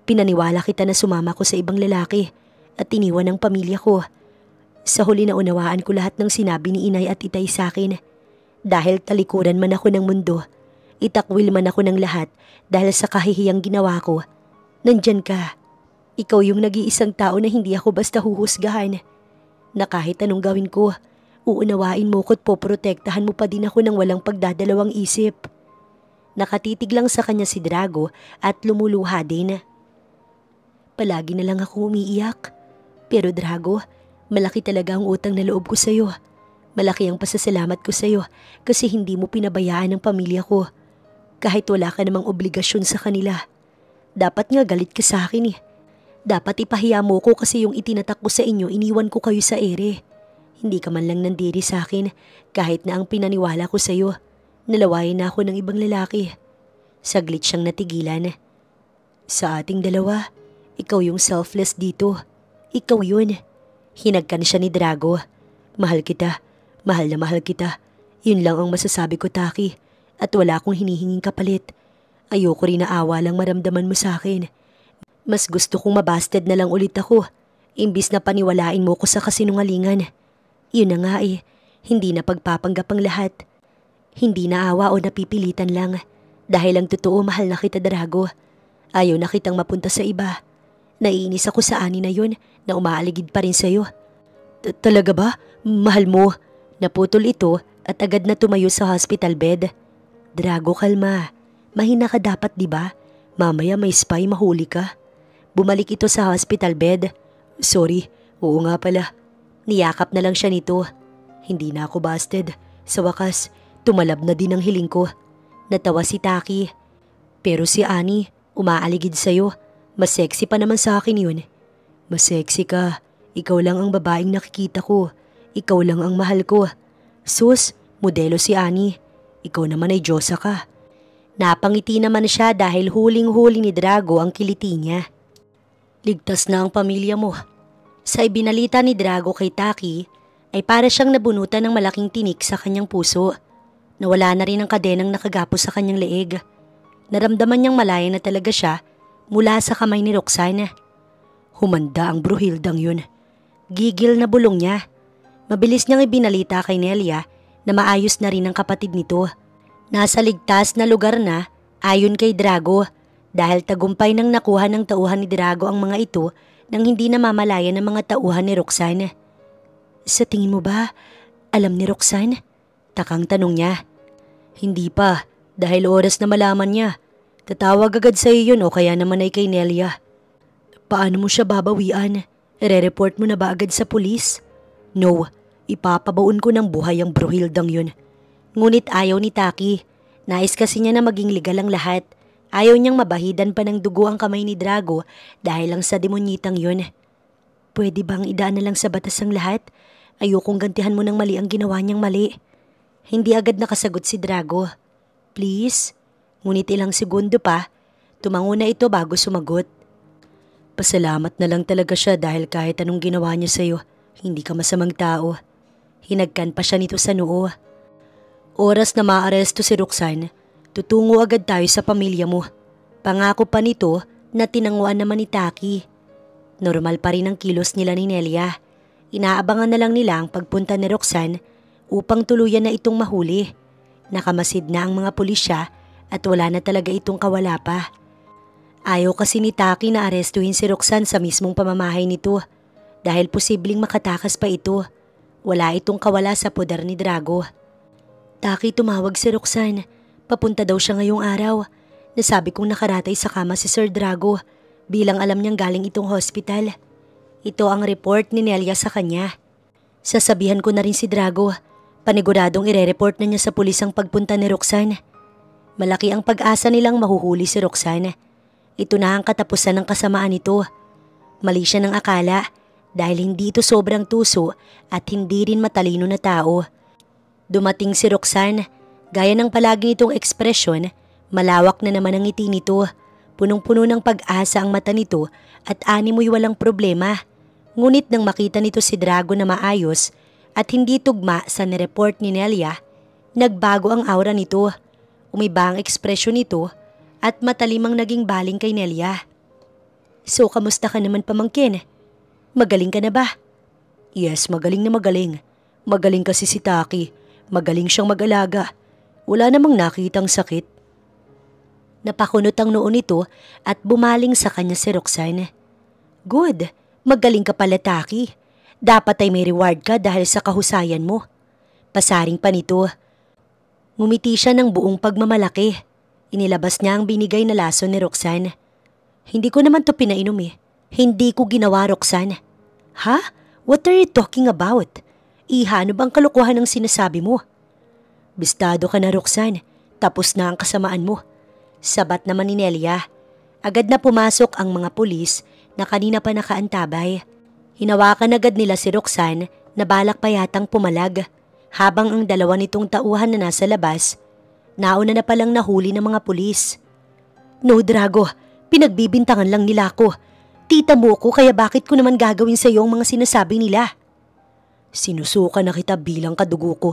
pinaniwala kita na sumama ko sa ibang lalaki at iniwan ang pamilya ko. Sa huli na unawaan ko lahat ng sinabi ni Inay at Itay sa akin. Dahil talikuran man ako ng mundo, itakwil man ako ng lahat dahil sa kahihiyang ginawa ko. Nandyan ka. Ikaw yung nag-iisang tao na hindi ako basta huhusgahan. Na kahit anong gawin ko, uunawain mo ko't poprotektahan mo pa din ako ng walang pagdadalawang isip. Nakatitig lang sa kanya si Drago at lumuluha din. Palagi na lang ako umiiyak. Pero Drago, malaki talaga ang utang na loob ko sa'yo. Malaki ang pasasalamat ko sa'yo kasi hindi mo pinabayaan ang pamilya ko. Kahit wala ka namang obligasyon sa kanila. Dapat nga galit ka sa akin eh. Dapat ipahiya mo ko kasi yung itinatak ko sa inyo iniwan ko kayo sa ere. Hindi ka man lang nandiri sa akin kahit na ang pinaniwala ko sa'yo. Nalawayan na ako ng ibang lalaki. Saglit siyang natigilan. Sa ating dalawa, ikaw yung selfless dito. Ikaw yun. Hinagkan siya ni Drago. Mahal kita. Mahal na mahal kita. Yun lang ang masasabi ko, Taki. At wala akong hinihinging kapalit. Ayoko rin na awa lang maramdaman mo sa akin. Mas gusto kong mabasted na lang ulit ako. Imbis na paniwalain mo ko sa kasinungalingan. Yun na nga eh. Hindi na pagpapanggap ang lahat. Hindi na awa o napipilitan lang. Dahil ang totoo mahal na kita, Drago. Ayaw na kitang mapunta sa iba. Naiinis ako sa ani na yun na umaaligid pa rin sa'yo. Talaga ba? Mahal mo? Naputol ito at agad na tumayo sa hospital bed. Drago, kalma. Mahina ka dapat, di ba? Mamaya may spy mahuli ka. Bumalik ito sa hospital bed. Sorry, oo nga pala. Niyakap na lang siya nito. Hindi na ako busted. Sa wakas, tumalab na din ang hiling ko. Natawa si Taki. Pero si Ani, umaaligid sa'yo. Mas sexy pa naman sa akin yun. Mas sexy ka. Ikaw lang ang babaeng nakikita ko. Ikaw lang ang mahal ko. Sus, Modelo si Annie. Ikaw naman ay Diyosa ka. Napangiti naman siya dahil huling-huli ni Drago ang kiliti niya. Ligtas na ang pamilya mo. Sa ibinalita ni Drago kay Taki ay para siyang nabunutan ng malaking tinik sa kanyang puso. Nawala na rin ang kadenang nakagapos sa kanyang leeg. Naramdaman niyang malaya na talaga siya mula sa kamay ni Roxanne. Humanda ang bruhildang yun. Gigil na bulong niya. Mabilis niyang ibinalita kay Nelia na maayos na rin ang kapatid nito. Nasa ligtas na lugar na ayon kay Drago dahil tagumpay nang nakuha ng tauhan ni Drago ang mga ito nang hindi namamalaya ng mga tauhan ni Roxanne. Sa tingin mo ba, alam ni Roxanne? Takang tanong niya. Hindi pa, dahil oras na malaman niya. Tatawag agad sa iyo yun o kaya naman ay kay Nelia. Paano mo siya babawian? Ire-report mo na ba agad sa pulis? No, ipapabaon ko ng buhay ang bruhildang yun. Ngunit ayaw ni Taki. Nais kasi niya na maging legal ang lahat. Ayaw niyang mabahidan pa ng dugo ang kamay ni Drago dahil lang sa demonyitang yun. Pwede bang idaan na lang sa batas ang lahat? Ayokong gantihan mo ng mali ang ginawa niyang mali. Hindi agad nakasagot si Drago. Please? Ngunit ilang segundo pa, tumango na ito bago sumagot. Pasalamat na lang talaga siya dahil kahit anong ginawa niya sa'yo, hindi ka masamang tao. Hinagkan pa siya nito sa noo. Oras na maaresto si Roxanne, tutungo agad tayo sa pamilya mo. Pangako pa nito na tinanguan naman ni Taki. Normal pa rin ang kilos nila ni Nelia. Inaabangan na lang nila ang pagpunta ni Roxanne upang tuluyan na itong mahuli. Nakamasid na ang mga pulisya at wala na talaga itong kawala pa. Ayaw kasi ni Taki na arestuhin si Roxanne sa mismong pamamahay nito dahil posibleng makatakas pa ito. Wala itong kawala sa poder ni Drago. Taki, tumawag si Roxanne. Papunta daw siya ngayong araw. Nasabi kong nakaratay sa kama si Sir Drago bilang alam niyang galing itong hospital. Ito ang report ni Nelia sa kanya. Sasabihan ko na rin si Drago. Paniguradong ire-report na niya sa pulis ang pagpunta ni Roxanne. Malaki ang pag-asa nilang mahuhuli si Roxanne. Ito na ang katapusan ng kasamaan nito. Mali siya ng akala dahil hindi ito sobrang tuso at hindi rin matalino na tao. Dumating si Roxanne, gaya ng palagi nitong ekspresyon, malawak na naman ang ngiti nito. Punong-puno ng pag-asa ang mata nito at animoy walang problema. Ngunit nang makita nito si Drago na maayos at hindi tugma sa nireport ni Nelia, nagbago ang aura nito. Umiba ang ekspresyon nito at matalimang naging baling kay Nelia. So, kamusta ka naman pamangkin? Magaling ka na ba? Yes, magaling na magaling. Magaling kasi si Taki. Magaling siyang mag-alaga. Wala namang nakitang sakit. Napakunot ang noo nito at bumaling sa kanya si Roxanne. Good, magaling ka pala Taki. Dapat ay may reward ka dahil sa kahusayan mo. Pasaring pa nito. Ngumiti siya ng buong pagmamalaki. Inilabas niya ang binigay na laso ni Roxanne. Hindi ko naman to pinainom eh. Hindi ko ginawa, Roxanne. Ha? What are you talking about? Iha, ano bang kalokohan ng sinasabi mo? Bistado ka na, Roxanne. Tapos na ang kasamaan mo. Sabat naman ni Nelia. Agad na pumasok ang mga pulis na kanina pa nakaantabay. Hinawakan agad nila si Roxanne na balak pa yatang pumalag. Habang ang dalawa nitong tauhan na nasa labas, nauna na palang nahuli ng mga pulis. No, Drago, pinagbibintangan lang nila ako. Tita mo ko kaya bakit ko naman gagawin sa iyo ang mga sinasabi nila? Sinusuka na kita bilang kadugo ko.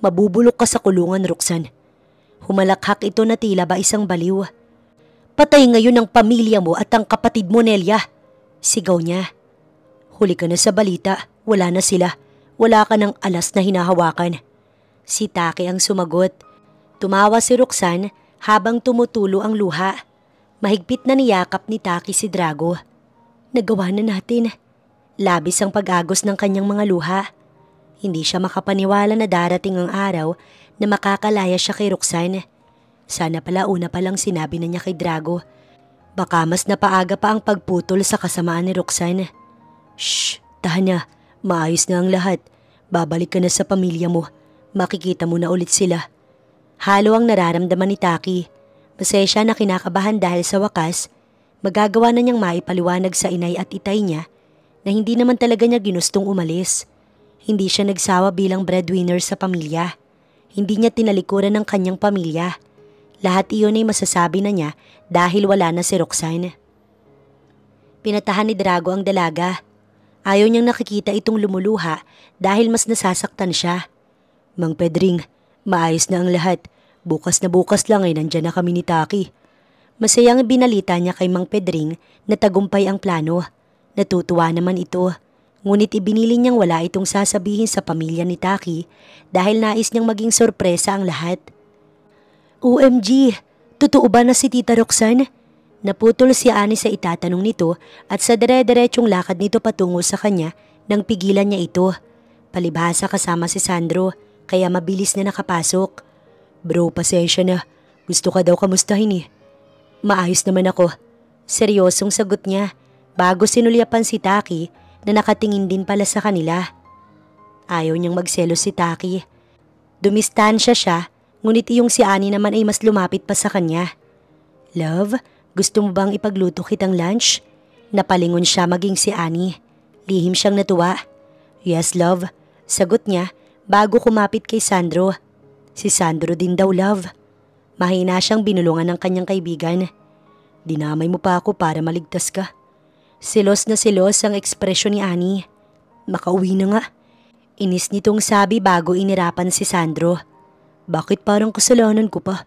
Mabubulok ka sa kulungan, Roxanne. Humalakhak ito na tila ba isang baliw. Patay ngayon ang pamilya mo at ang kapatid mo, Nelia. Sigaw niya. Huli ka na sa balita, wala na sila. Wala ka ng alas na hinahawakan. Si Taki ang sumagot. Tumawa si Roxanne habang tumutulo ang luha. Mahigpit na niyakap ni Taki si Drago. Nagawa na natin. Labis ang pag-agos ng kanyang mga luha. Hindi siya makapaniwala na darating ang araw na makakalaya siya kay Roxanne. Sana pala una pa lang sinabi na niya kay Drago. Baka mas napaaga pa ang pagputol sa kasamaan ni Roxanne. Shh, tahan na. Maayos na ang lahat. Babalik ka na sa pamilya mo. Makikita mo na ulit sila. Halo ang nararamdaman ni Taki. Masaya siya na kinakabahan dahil sa wakas, magagawa na niyang maipaliwanag sa inay at itay niya na hindi naman talaga niya ginustong umalis. Hindi siya nagsawa bilang breadwinner sa pamilya. Hindi niya tinalikuran ng kanyang pamilya. Lahat iyon ay masasabi na niya dahil wala na si Roxanne. Pinatahan ni Drago ang dalaga. Ayaw niyang nakikita itong lumuluha dahil mas nasasaktan siya. Mang Pedring, maayos na ang lahat. Bukas na bukas lang ay nandyan na kami ni Taki. Masayang binalita niya kay Mang Pedring na tagumpay ang plano. Natutuwa naman ito. Ngunit ibinili niyang wala itong sasabihin sa pamilya ni Taki dahil nais niyang maging sorpresa ang lahat. OMG! Totoo ba na si Tita Roxanne? Naputol si Ani sa itatanong nito at sa dire-diretsyong lakad nito patungo sa kanya nang pigilan niya ito. Palibhasa kasama si Sandro kaya mabilis na nakapasok. Bro, pasensya na. Gusto ka daw kamustahin eh. Maayos naman ako. Seryosong sagot niya bago sinulyapan si Taki na nakatingin din pala sa kanila. Ayaw niyang magselos si Taki. Dumistansya siya ngunit iyong si Ani naman ay mas lumapit pa sa kanya. Love? Gusto mo bang ipagluto kitang lunch? Napalingon siya maging si Ani. Lihim siyang natuwa. Yes, love. Sagot niya bago kumapit kay Sandro. Si Sandro din daw, love. Mahina siyang binulungan ng kanyang kaibigan. Dinamay mo pa ako para maligtas ka. Silos na silos ang ekspresyon ni Ani. Makauwi na nga. Inis nitong sabi bago inirapan si Sandro. Bakit parang kasalanan ko pa?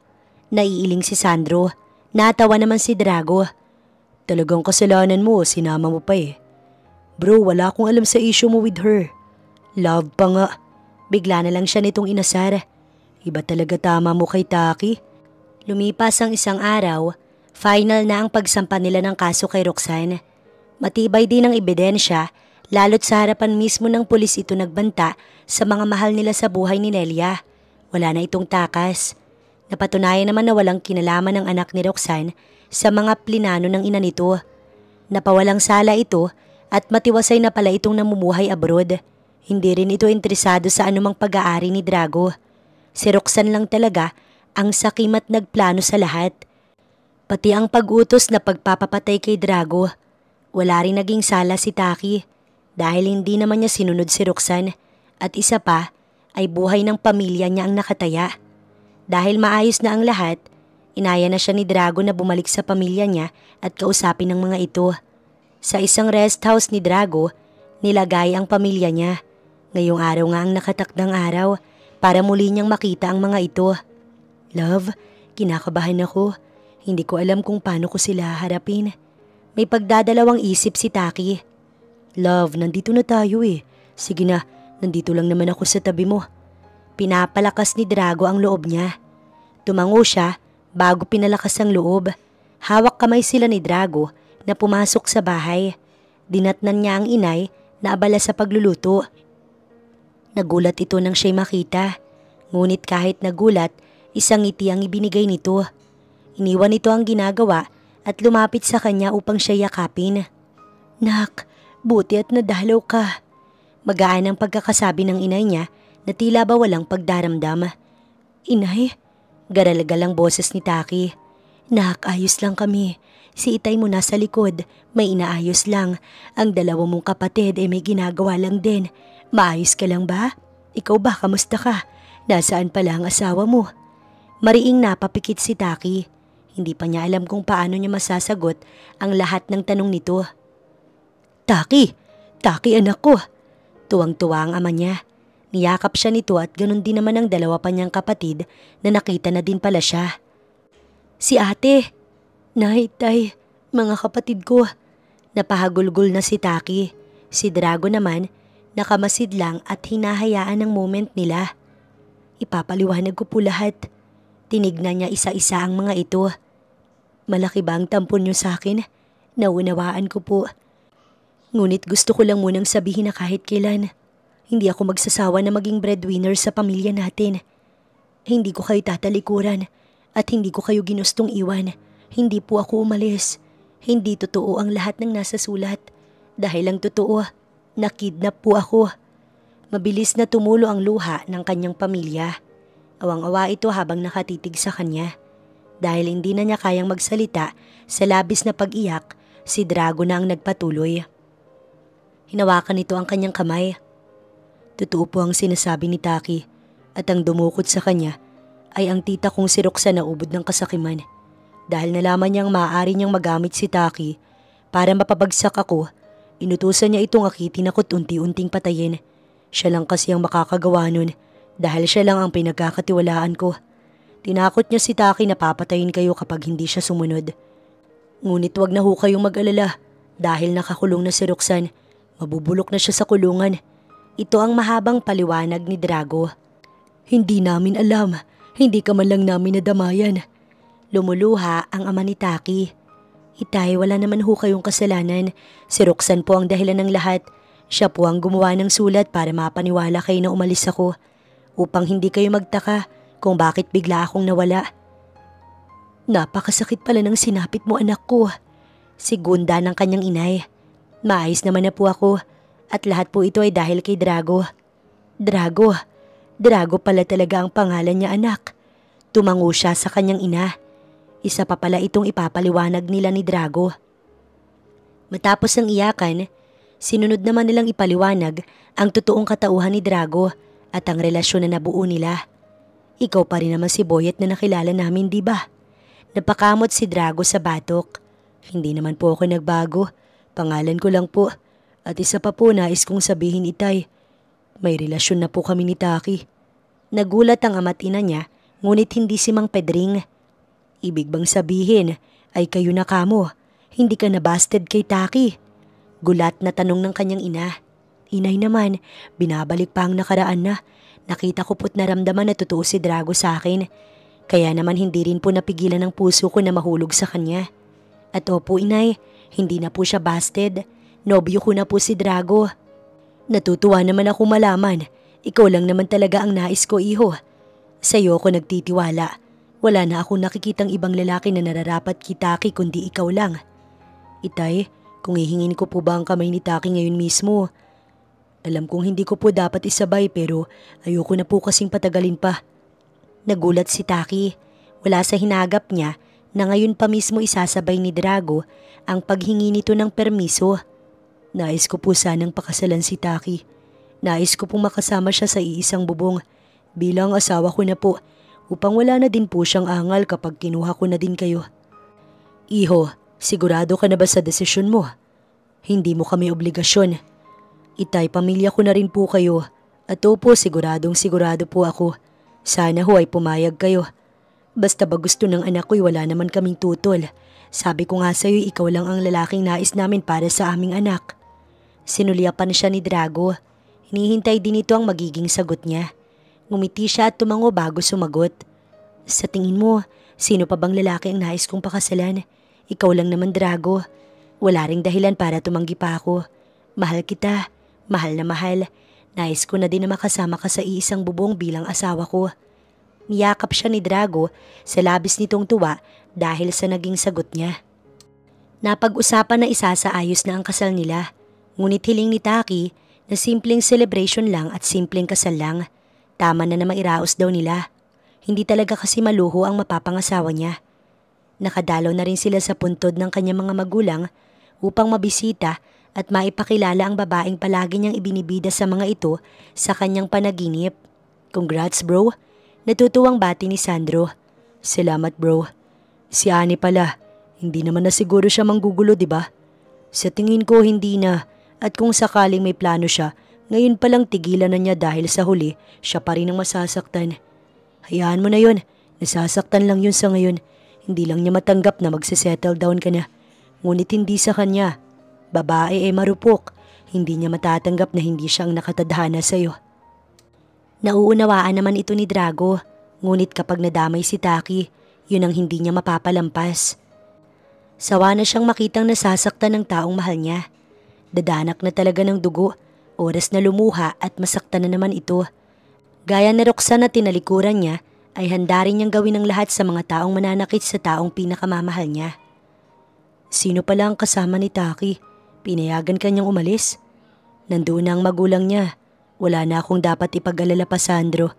Naiiling si Sandro. Natawa naman si Drago. Talagang kasalanan mo, sinama mo pa eh. Bro, wala akong alam sa issue mo with her. Love pa nga. Bigla na lang siya nitong inasar. Iba talaga tama mo kay Taki. Lumipas ang isang araw, final na ang pagsampa nila ng kaso kay Roxanne. Matibay din ang ebidensya, lalo't sa harapan mismo ng pulis ito nagbanta sa mga mahal nila sa buhay ni Nelia. Wala na itong takas. Napatunayan naman na walang kinalaman ng anak ni Roxanne sa mga plinano ng ina nito. Napawalang sala ito at matiwasay na pala itong namumuhay abroad. Hindi rin ito interesado sa anumang pag-aari ni Drago. Si Roxanne lang talaga ang sakim at nagplano sa lahat. Pati ang pag-utos na pagpapapatay kay Drago. Wala rin naging sala si Taki dahil hindi naman niya sinunod si Roxanne at isa pa ay buhay ng pamilya niya ang nakataya. Dahil maayos na ang lahat, inaya na siya ni Drago na bumalik sa pamilya niya at kausapin ng mga ito. Sa isang rest house ni Drago, nilagay ang pamilya niya. Ngayong araw nga ang nakatakdang araw para muli niyang makita ang mga ito. Love, kinakabahan ako. Hindi ko alam kung paano ko sila harapin. May pagdadalawang isip si Taki. Love, nandito na tayo eh. Sige na, nandito lang naman ako sa tabi mo. Pinapalakas ni Drago ang loob niya. Tumango siya bago pinalakas ang loob. Hawak kamay sila ni Drago na pumasok sa bahay. Dinatnan niya ang inay na abala sa pagluluto. Nagulat ito nang siya'y makita. Ngunit kahit nagulat, isang ngiti ang ibinigay nito. Iniwan nito ang ginagawa at lumapit sa kanya upang siya yakapin. Nak, buti at nadalaw ka. Magaan ang pagkakasabi ng inay niya na tila ba walang pagdaramdam. Inay, garalagal ang boses ni Taki. Nak, ayos lang kami. Si Itay mo nasa likod, may inaayos lang. Ang dalawa mong kapatid ay may ginagawa lang din. Maayos ka lang ba? Ikaw ba, kamusta ka? Nasaan pala ang asawa mo? Mariing napapikit si Taki. Hindi pa niya alam kung paano niya masasagot ang lahat ng tanong nito. Taki! Taki anak ko! Tuwang-tuwa ang ama niya. Niyakap siya nito at ganun din naman ang dalawa pa niyang kapatid na nakita na din pala siya. Si ate! Nay, tay, mga kapatid ko. Napahagulgol na si Taki. Si Drago naman, nakamasid lang at hinahayaan ang moment nila. Ipapaliwanag ko po lahat. Tinignan niya isa-isa ang mga ito. Malaki ba ang tampon niyo sa akin? Naunawaan ko po. Ngunit gusto ko lang munang sabihin na kahit kailan, hindi ako magsasawa na maging breadwinner sa pamilya natin. Hindi ko kayo tatalikuran at hindi ko kayo ginustong iwan. Hindi po ako umalis. Hindi totoo ang lahat ng nasa sulat. Dahil lang totoo, nakidnap po ako. Mabilis na tumulo ang luha ng kanyang pamilya. Awang-awa ito habang nakatitig sa kanya. Dahil hindi na niya kayang magsalita sa labis na pag-iyak, si Drago na ang nagpatuloy. Hinawakan nito ang kanyang kamay. Totoo po ang sinasabi ni Taki At ang dumukot sa kanya ay ang tita kong si Roxanne na ubod ng kasakiman. Dahil nalaman niyang maaari niyang magamit si Taki para mapabagsak ako, inutusan niya itong akitin ako't unti-unting patayin. Siya lang kasi ang makakagawa nun dahil siya lang ang pinagkakatiwalaan ko. Tinakot niya si Taki na papatayin kayo kapag hindi siya sumunod. Ngunit wag na ho kayong mag-alala dahil nakakulong na si Roxanne. Mabubulok na siya sa kulungan. Ito ang mahabang paliwanag ni Drago. Hindi namin alam. Hindi ka man lang namin nadamayan. Lumuluha ang ama ni Taki. Itay, wala naman ho kayong kasalanan. Si Roxanne po ang dahilan ng lahat. Siya po ang gumawa ng sulat para mapaniwala kayo na umalis ako. Upang hindi kayo magtaka kung bakit bigla akong nawala. Napakasakit pala ng sinapit mo, anak ko. Sigunda ng kanyang inay. Maayos naman na po ako at lahat po ito ay dahil kay Drago. Drago? Drago pala talaga ang pangalan niya, anak. Tumango siya sa kanyang ina. Isa pa pala itong ipapaliwanag nila ni Drago. Matapos ang iyakan, sinunod naman nilang ipaliwanag ang totoong katauhan ni Drago at ang relasyon na nabuo nila. Ikaw pa rin naman si Boyet na nakilala namin, di ba? Napakamot si Drago sa batok. Hindi naman po ako nagbago. Pangalan ko lang po. At isa pa po nais kong sabihin, Itay. May relasyon na po kami ni Taki. Nagulat ang ama't ina niya, ngunit hindi si Mang Pedring. Ibig bang sabihin ay kayo na kamo? Hindi ka na busted kay Taki? Gulat na tanong ng kanyang ina. Inay naman, binabalik pa ang nakaraan na. Nakita ko po't naramdaman na totoo si Drago sa akin. Kaya naman hindi rin po napigilan ng puso ko na mahulog sa kanya. At opo, inay, hindi na po siya busted. Nobyo ko na po si Drago. Natutuwa naman ako malaman. Ikaw lang naman talaga ang nais ko, iho. Sa'yo ako nagtitiwala. Wala na akong nakikitang ibang lalaki na nararapat kay Taki kundi ikaw lang. Itay, kung hihingin ko po ba ang kamay ni Taki ngayon mismo? Alam kong hindi ko po dapat isabay pero ayoko na po kasing patagalin pa. Nagulat si Taki. Wala sa hinagap niya na ngayon pa mismo isasabay ni Drago ang paghingi nito ng permiso. Nais ko po sanang pakasalan si Taki. Nais ko pong makasama siya sa iisang bubong bilang asawa ko na po upang wala na din po siyang angal kapag kinuha ko na din kayo. Iho, sigurado ka na ba sa desisyon mo? Hindi mo kami obligasyon. Itay, pamilya ko na rin po kayo at opo sigurado po ako. Sana ho ay pumayag kayo. Basta ba gusto ng anak ko'y wala naman kaming tutol. Sabi ko nga sa'yo ikaw lang ang lalaking nais namin para sa aming anak. Sinulyapan siya ni Drago. Hinihintay din ito ang magiging sagot niya. Ngumiti siya at tumango bago sumagot. Sa tingin mo, sino pa bang lalaki ang nais kong pakasalan? Ikaw lang naman, Drago. Wala ring dahilan para tumanggi pa ako. Mahal kita. Mahal na mahal. Nais ko na din na makasama ka sa iisang bubong bilang asawa ko. Niyakap siya ni Drago sa labis nitong tuwa dahil sa naging sagot niya. Napag-usapan na isasaayos na ang kasal nila. Ngunit hiling ni Taki na simpleng celebration lang at simpleng kasal lang. Tama na mairaos daw nila. Hindi talaga kasi maluho ang mapapangasawa niya. Nakadalaw na rin sila sa puntod ng kanyang mga magulang upang mabisita at maipakilala ang babaeng palagi niyang ibinibida sa mga ito sa kanyang panaginip. Congrats bro, natutuwang bati ni Sandro. Salamat bro. Si Ani pala, hindi naman na siguro siya manggugulo, di ba? Sa tingin ko hindi na, at kung sakaling may plano siya, ngayon palang tigilan na niya dahil sa huli siya pa rin ang masasaktan. Hayaan mo na yun, nasasaktan lang yun sa ngayon. Hindi lang niya matanggap na magsisettle down ka na. Ngunit hindi sa kanya. Babae ay marupok. Hindi niya matatanggap na hindi siya ang nakatadhana sa'yo. Nauunawaan naman ito ni Drago. Ngunit kapag nadamay si Taki, yun ang hindi niya mapapalampas. Sawa na siyang makitang nasasaktan ng taong mahal niya. Dadanak na talaga ng dugo. Oras na lumuha at masaktan na naman ito. Gaya na Roxanne na tinalikuran niya, ay handa rin niyang gawin ang lahat sa mga taong mananakit sa taong pinakamamahal niya. Sino pala ang kasama ni Taki? Pinayagan kanyang umalis? Nandoon na ang magulang niya. Wala na akong dapat ipag-alala pa, Sandro.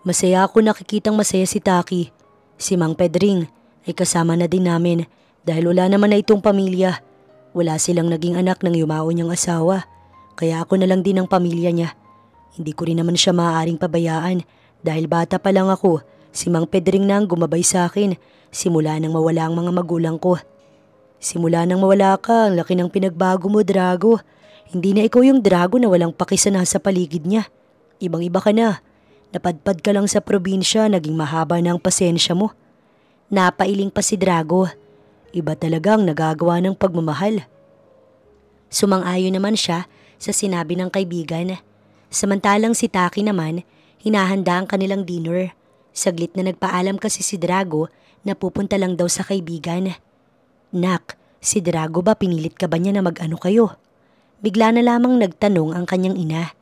Masaya ako nakikitang masaya si Taki. Si Mang Pedring ay kasama na din namin dahil wala naman na itong pamilya. Wala silang naging anak ng yumao niyang asawa. Kaya ako na lang din ang pamilya niya. Hindi ko rin naman siya maaaring pabayaan Dahil bata pa lang ako, si Mang Pedring na ang gumabay sa akin simula nang mawala ang mga magulang ko. Simula nang mawala ka, ang laki ng pinagbago mo, Drago. Hindi na ikaw yung Drago na walang pakisa na sa paligid niya. Ibang-iba ka na. Napadpad ka lang sa probinsya, naging mahaba na ang pasensya mo. Napailing pa si Drago. Iba talagang nagagawa ng pagmamahal. Sumang-ayon naman siya sa sinabi ng kaibigan. Samantalang si Taki naman, hinahanda ang kanilang dinner. Saglit na nagpaalam kasi si Drago na pupunta lang daw sa kaibigan. Nak, si Drago ba pinilit ka ba niya na mag-ano kayo? Bigla na lamang nagtanong ang kanyang ina.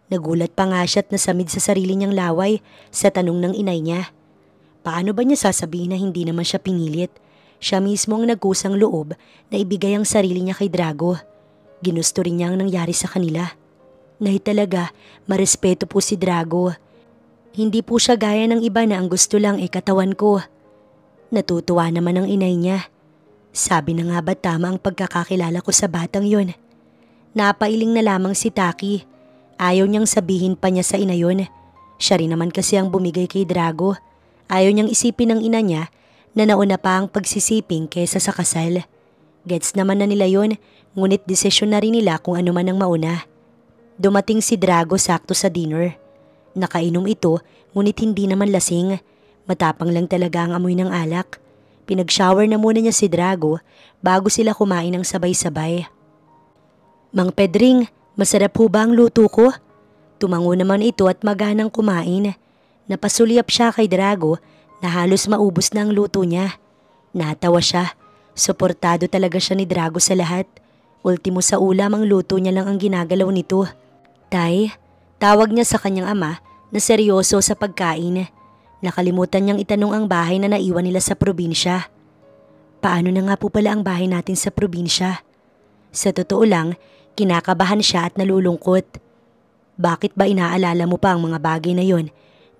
Nagulat pa nga siya at nasamid sa sarili niyang laway sa tanong ng inay niya. Paano ba niya sasabihin na hindi naman siya pinilit? Siya mismo ang nagkusang loob na ibigay ang sarili niya kay Drago. Ginusto rin niya ang nangyari sa kanila. Nay talaga, marespeto po si Drago. Hindi po siya gaya ng iba na ang gusto lang ay katawan ko. Natutuwa naman ang inay niya. Sabi na nga ba tama ang pagkakakilala ko sa batang yon? Napailing na lamang si Taki. Ayaw niyang sabihin pa niya sa ina yon. Siya rin naman kasi ang bumigay kay Drago. Ayaw niyang isipin ng ina niya na nauna pa ang pagsisiping kesa sa kasal. Gets naman na nila yon, ngunit desisyon na rin nila kung ano man ang mauna. Dumating si Drago sakto sa dinner. Nakainom ito, ngunit hindi naman lasing. Matapang lang talaga ang amoy ng alak. Pinag-shower na muna niya si Drago bago sila kumain ng sabay-sabay. Mang Pedring, masarap po ba ang luto ko? Tumango naman ito at maganang kumain. Napasulyap siya kay Drago na halos maubos na ang luto niya. Natawa siya. Suportado talaga siya ni Drago sa lahat. Ultimo sa ulam ang luto niya lang ang ginagalaw nito. Tay, tawag niya sa kanyang ama na seryoso sa pagkain. Nakalimutan niyang itanong ang bahay na naiwan nila sa probinsya. Paano na nga po pala ang bahay natin sa probinsya? Sa totoo lang, kinakabahan siya at nalulungkot. Bakit ba inaalala mo pa ang mga bagay na yon?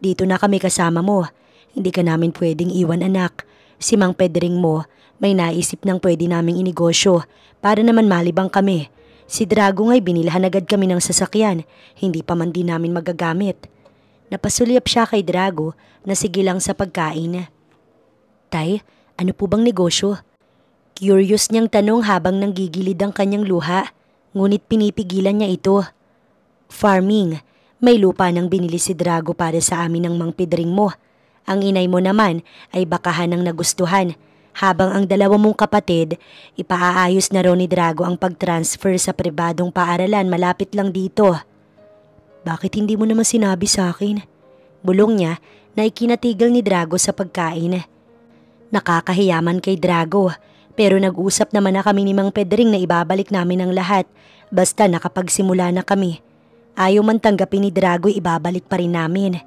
Dito na kami kasama mo. Hindi ka namin pwedeng iwan, anak. Si Mang Pedring mo, may naisip ng pwede naming inegosyo para naman malibang kami. Si Drago nga'y binilhan agad kami ng sasakyan, hindi pa man din namin magagamit. Napasulyap siya kay Drago na sige lang sa pagkain. Tay, ano po bang negosyo? Curious niyang tanong habang nanggigilid ang kanyang luha, ngunit pinipigilan niya ito. Farming, may lupa nang binili si Drago para sa amin ng Mang Pedring mo. Ang inay mo naman ay bakahan ng nagustuhan. Habang ang dalawa mong kapatid, ipaaayos na raw ni Drago ang pag-transfer sa pribadong paaralan malapit lang dito. Bakit hindi mo naman sinabi sa akin? Bulong niya na ikinatigil ni Drago sa pagkain. Nakakahiyaman kay Drago, pero nag-usap naman na kami ni Mang Pedring na ibabalik namin ang lahat basta nakapagsimula na kami. Ayaw man tanggapin ni Drago, ibabalik pa rin namin.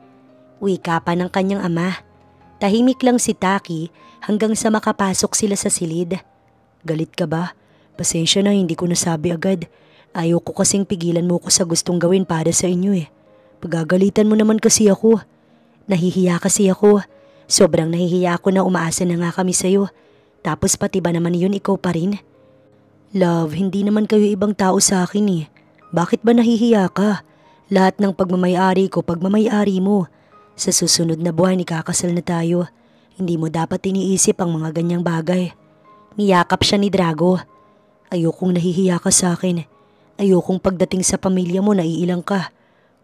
Wika pa ng kanyang ama. Tahimik lang si Taki hanggang sa makapasok sila sa silid. Galit ka ba? Pasensya na, hindi ko nasabi agad. Ayaw ko kasing pigilan mo ko sa gustong gawin para sa inyo eh. Pagagalitan mo naman kasi ako. Nahihiya kasi ako. Sobrang nahihiya ako na umaasa na nga kami sa'yo. Tapos pati ba naman yun ikaw pa rin? Love, hindi naman kayo ibang tao sa akin eh. Bakit ba nahihiya ka? Lahat ng pagmamayari ko, pagmamayari mo. Sa susunod na buwan, ikakasal na tayo. Hindi mo dapat iniisip ang mga ganyang bagay. Niyakap siya ni Drago. Ayokong nahihiya ka sa akin. Ayokong pagdating sa pamilya mo naiilang ka.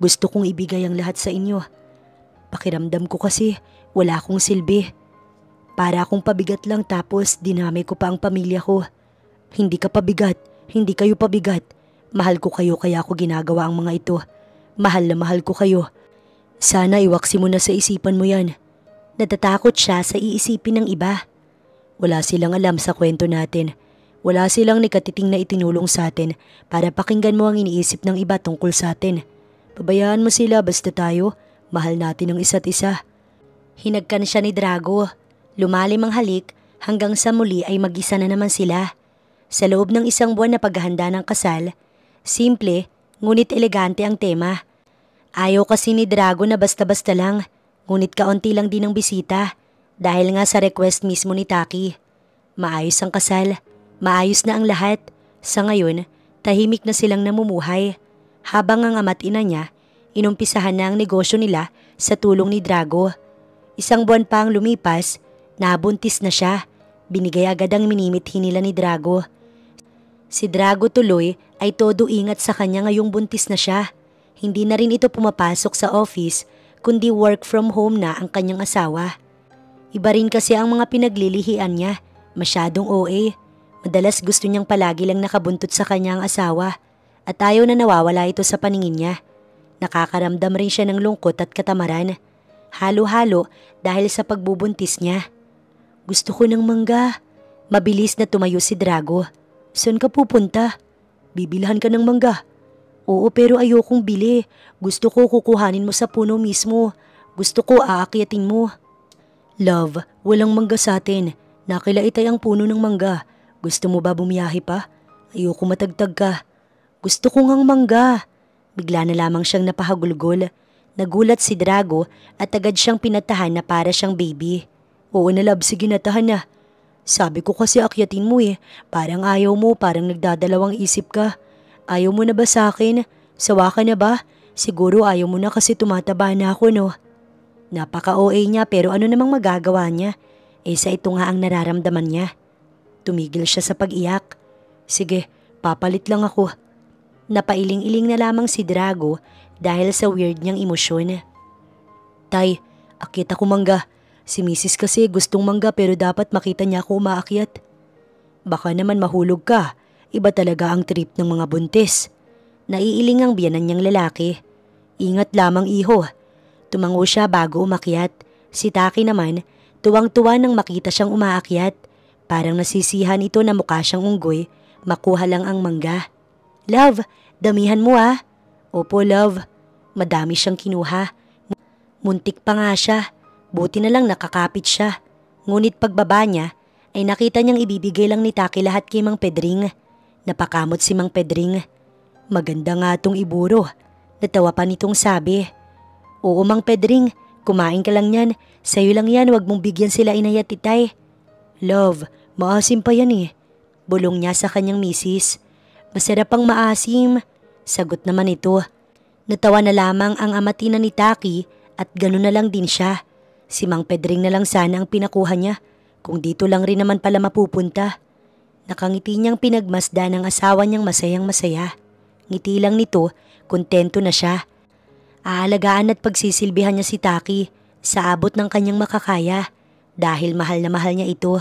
Gusto kong ibigay ang lahat sa inyo. Pakiramdam ko kasi wala akong silbi. Para akong pabigat lang tapos dinamay ko pa ang pamilya ko. Hindi ka pabigat, hindi kayo pabigat. Mahal ko kayo kaya ako ginagawa ang mga ito. Mahal na mahal ko kayo. Sana iwaksi mo na sa isipan mo yan. Natatakot siya sa iisipin ng iba. Wala silang alam sa kwento natin. Wala silang nikatiting na itinulong sa atin para pakinggan mo ang iniisip ng iba tungkol sa atin. Pabayaan mo sila basta tayo, mahal natin ang isa't isa. Hinagkan siya ni Drago. Lumalim ang halik hanggang sa muli ay mag-isa na naman sila. Sa loob ng isang buwan na paghahanda ng kasal, simple ngunit elegante ang tema. Ayaw kasi ni Drago na basta-basta lang, ngunit kaunti lang din ang bisita dahil nga sa request mismo ni Taki. Maayos ang kasal, maayos na ang lahat. Sa ngayon, tahimik na silang namumuhay habang ang ama't ina niya Inumpisahan na ang negosyo nila sa tulong ni Drago. 1 buwan pa ang lumipas, nabuntis na siya. Binigay agad ang minimithi nila ni Drago. Si Drago tuloy ay todo ingat sa kanya ngayong buntis na siya. Hindi na rin ito pumapasok sa office kundi work from home na ang kanyang asawa. Iba rin kasi ang mga pinaglilihian niya, masyadong OA. Madalas gusto niyang palagi lang nakabuntot sa kanyang asawa at ayaw na nawawala ito sa paningin niya. Nakakaramdam rin siya ng lungkot at katamaran. Halo-halo dahil sa pagbubuntis niya. Gusto ko ng mangga. Mabilis na tumayo si Drago. Saan ka pupunta? Bibilhan ka ng mangga. Oo pero ayokong bili. Gusto ko kukuhanin mo sa puno mismo. Gusto ko aakyatin mo. Love, walang mangga sa atin. Nakilaitay ang puno ng mangga. Gusto mo ba bumiyahe pa? Ayoko matagtag ka. Gusto ko ngang mangga. Bigla na lamang siyang napahagulgol. Nagulat si Drago at agad siyang pinatahan na para siyang baby. Oo na love, sige natahan na. Sabi ko kasi akyatin mo Parang ayaw mo, parang nagdadalawang isip ka. Ayaw mo na ba sa akin? Sawa ka na ba? Siguro ayaw mo na kasi tumataba na ako no? Napaka-OA niya pero ano namang magagawa niya? Sa ito nga ang nararamdaman niya. Tumigil siya sa pag-iyak. Sige, papalit lang ako. Napailing-iling na lamang si Drago dahil sa weird niyang emosyon. Tay, akyat ako mangga. Si Mrs. kasi gustong mangga pero dapat makita niya ako umaakyat. Baka naman mahulog ka. Iba talaga ang trip ng mga buntis. Naiiling ang biyanan niyang lalaki. Ingat lamang iho. Tumango siya bago umakyat. Si Taki naman, tuwang-tuwa nang makita siyang umaakyat. Parang nasisihan ito na mukha siyang unggoy, makuha lang ang mangga. Love, damihan mo Opo love. Madami siyang kinuha. Muntik pa nga siya. Buti na lang nakakapit siya. Ngunit pagbaba niya, ay nakita niyang ibibigay lang ni Taki lahat kay Mang Pedring. Napakamot si Mang Pedring. Maganda nga tong iburo. Natawa pa nitong sabi. Oo Mang Pedring, kumain ka lang yan. Sa'yo lang yan, wag mong bigyan sila inay at titay. Love, maasim pa yan Bulong niya sa kanyang misis. Masarap ang maasim. Sagot naman ito. Natawa na lamang ang amati na ni Taki at gano'n na lang din siya. Si Mang Pedring na lang sana ang pinakuha niya. Kung dito lang rin naman pala mapupunta. Nakangiti niyang pinagmasdan ang asawa niyang masayang masaya. Ngiti lang nito, kontento na siya. Aalagaan at pagsisilbihan niya si Taki sa abot ng kanyang makakaya dahil mahal na mahal niya ito.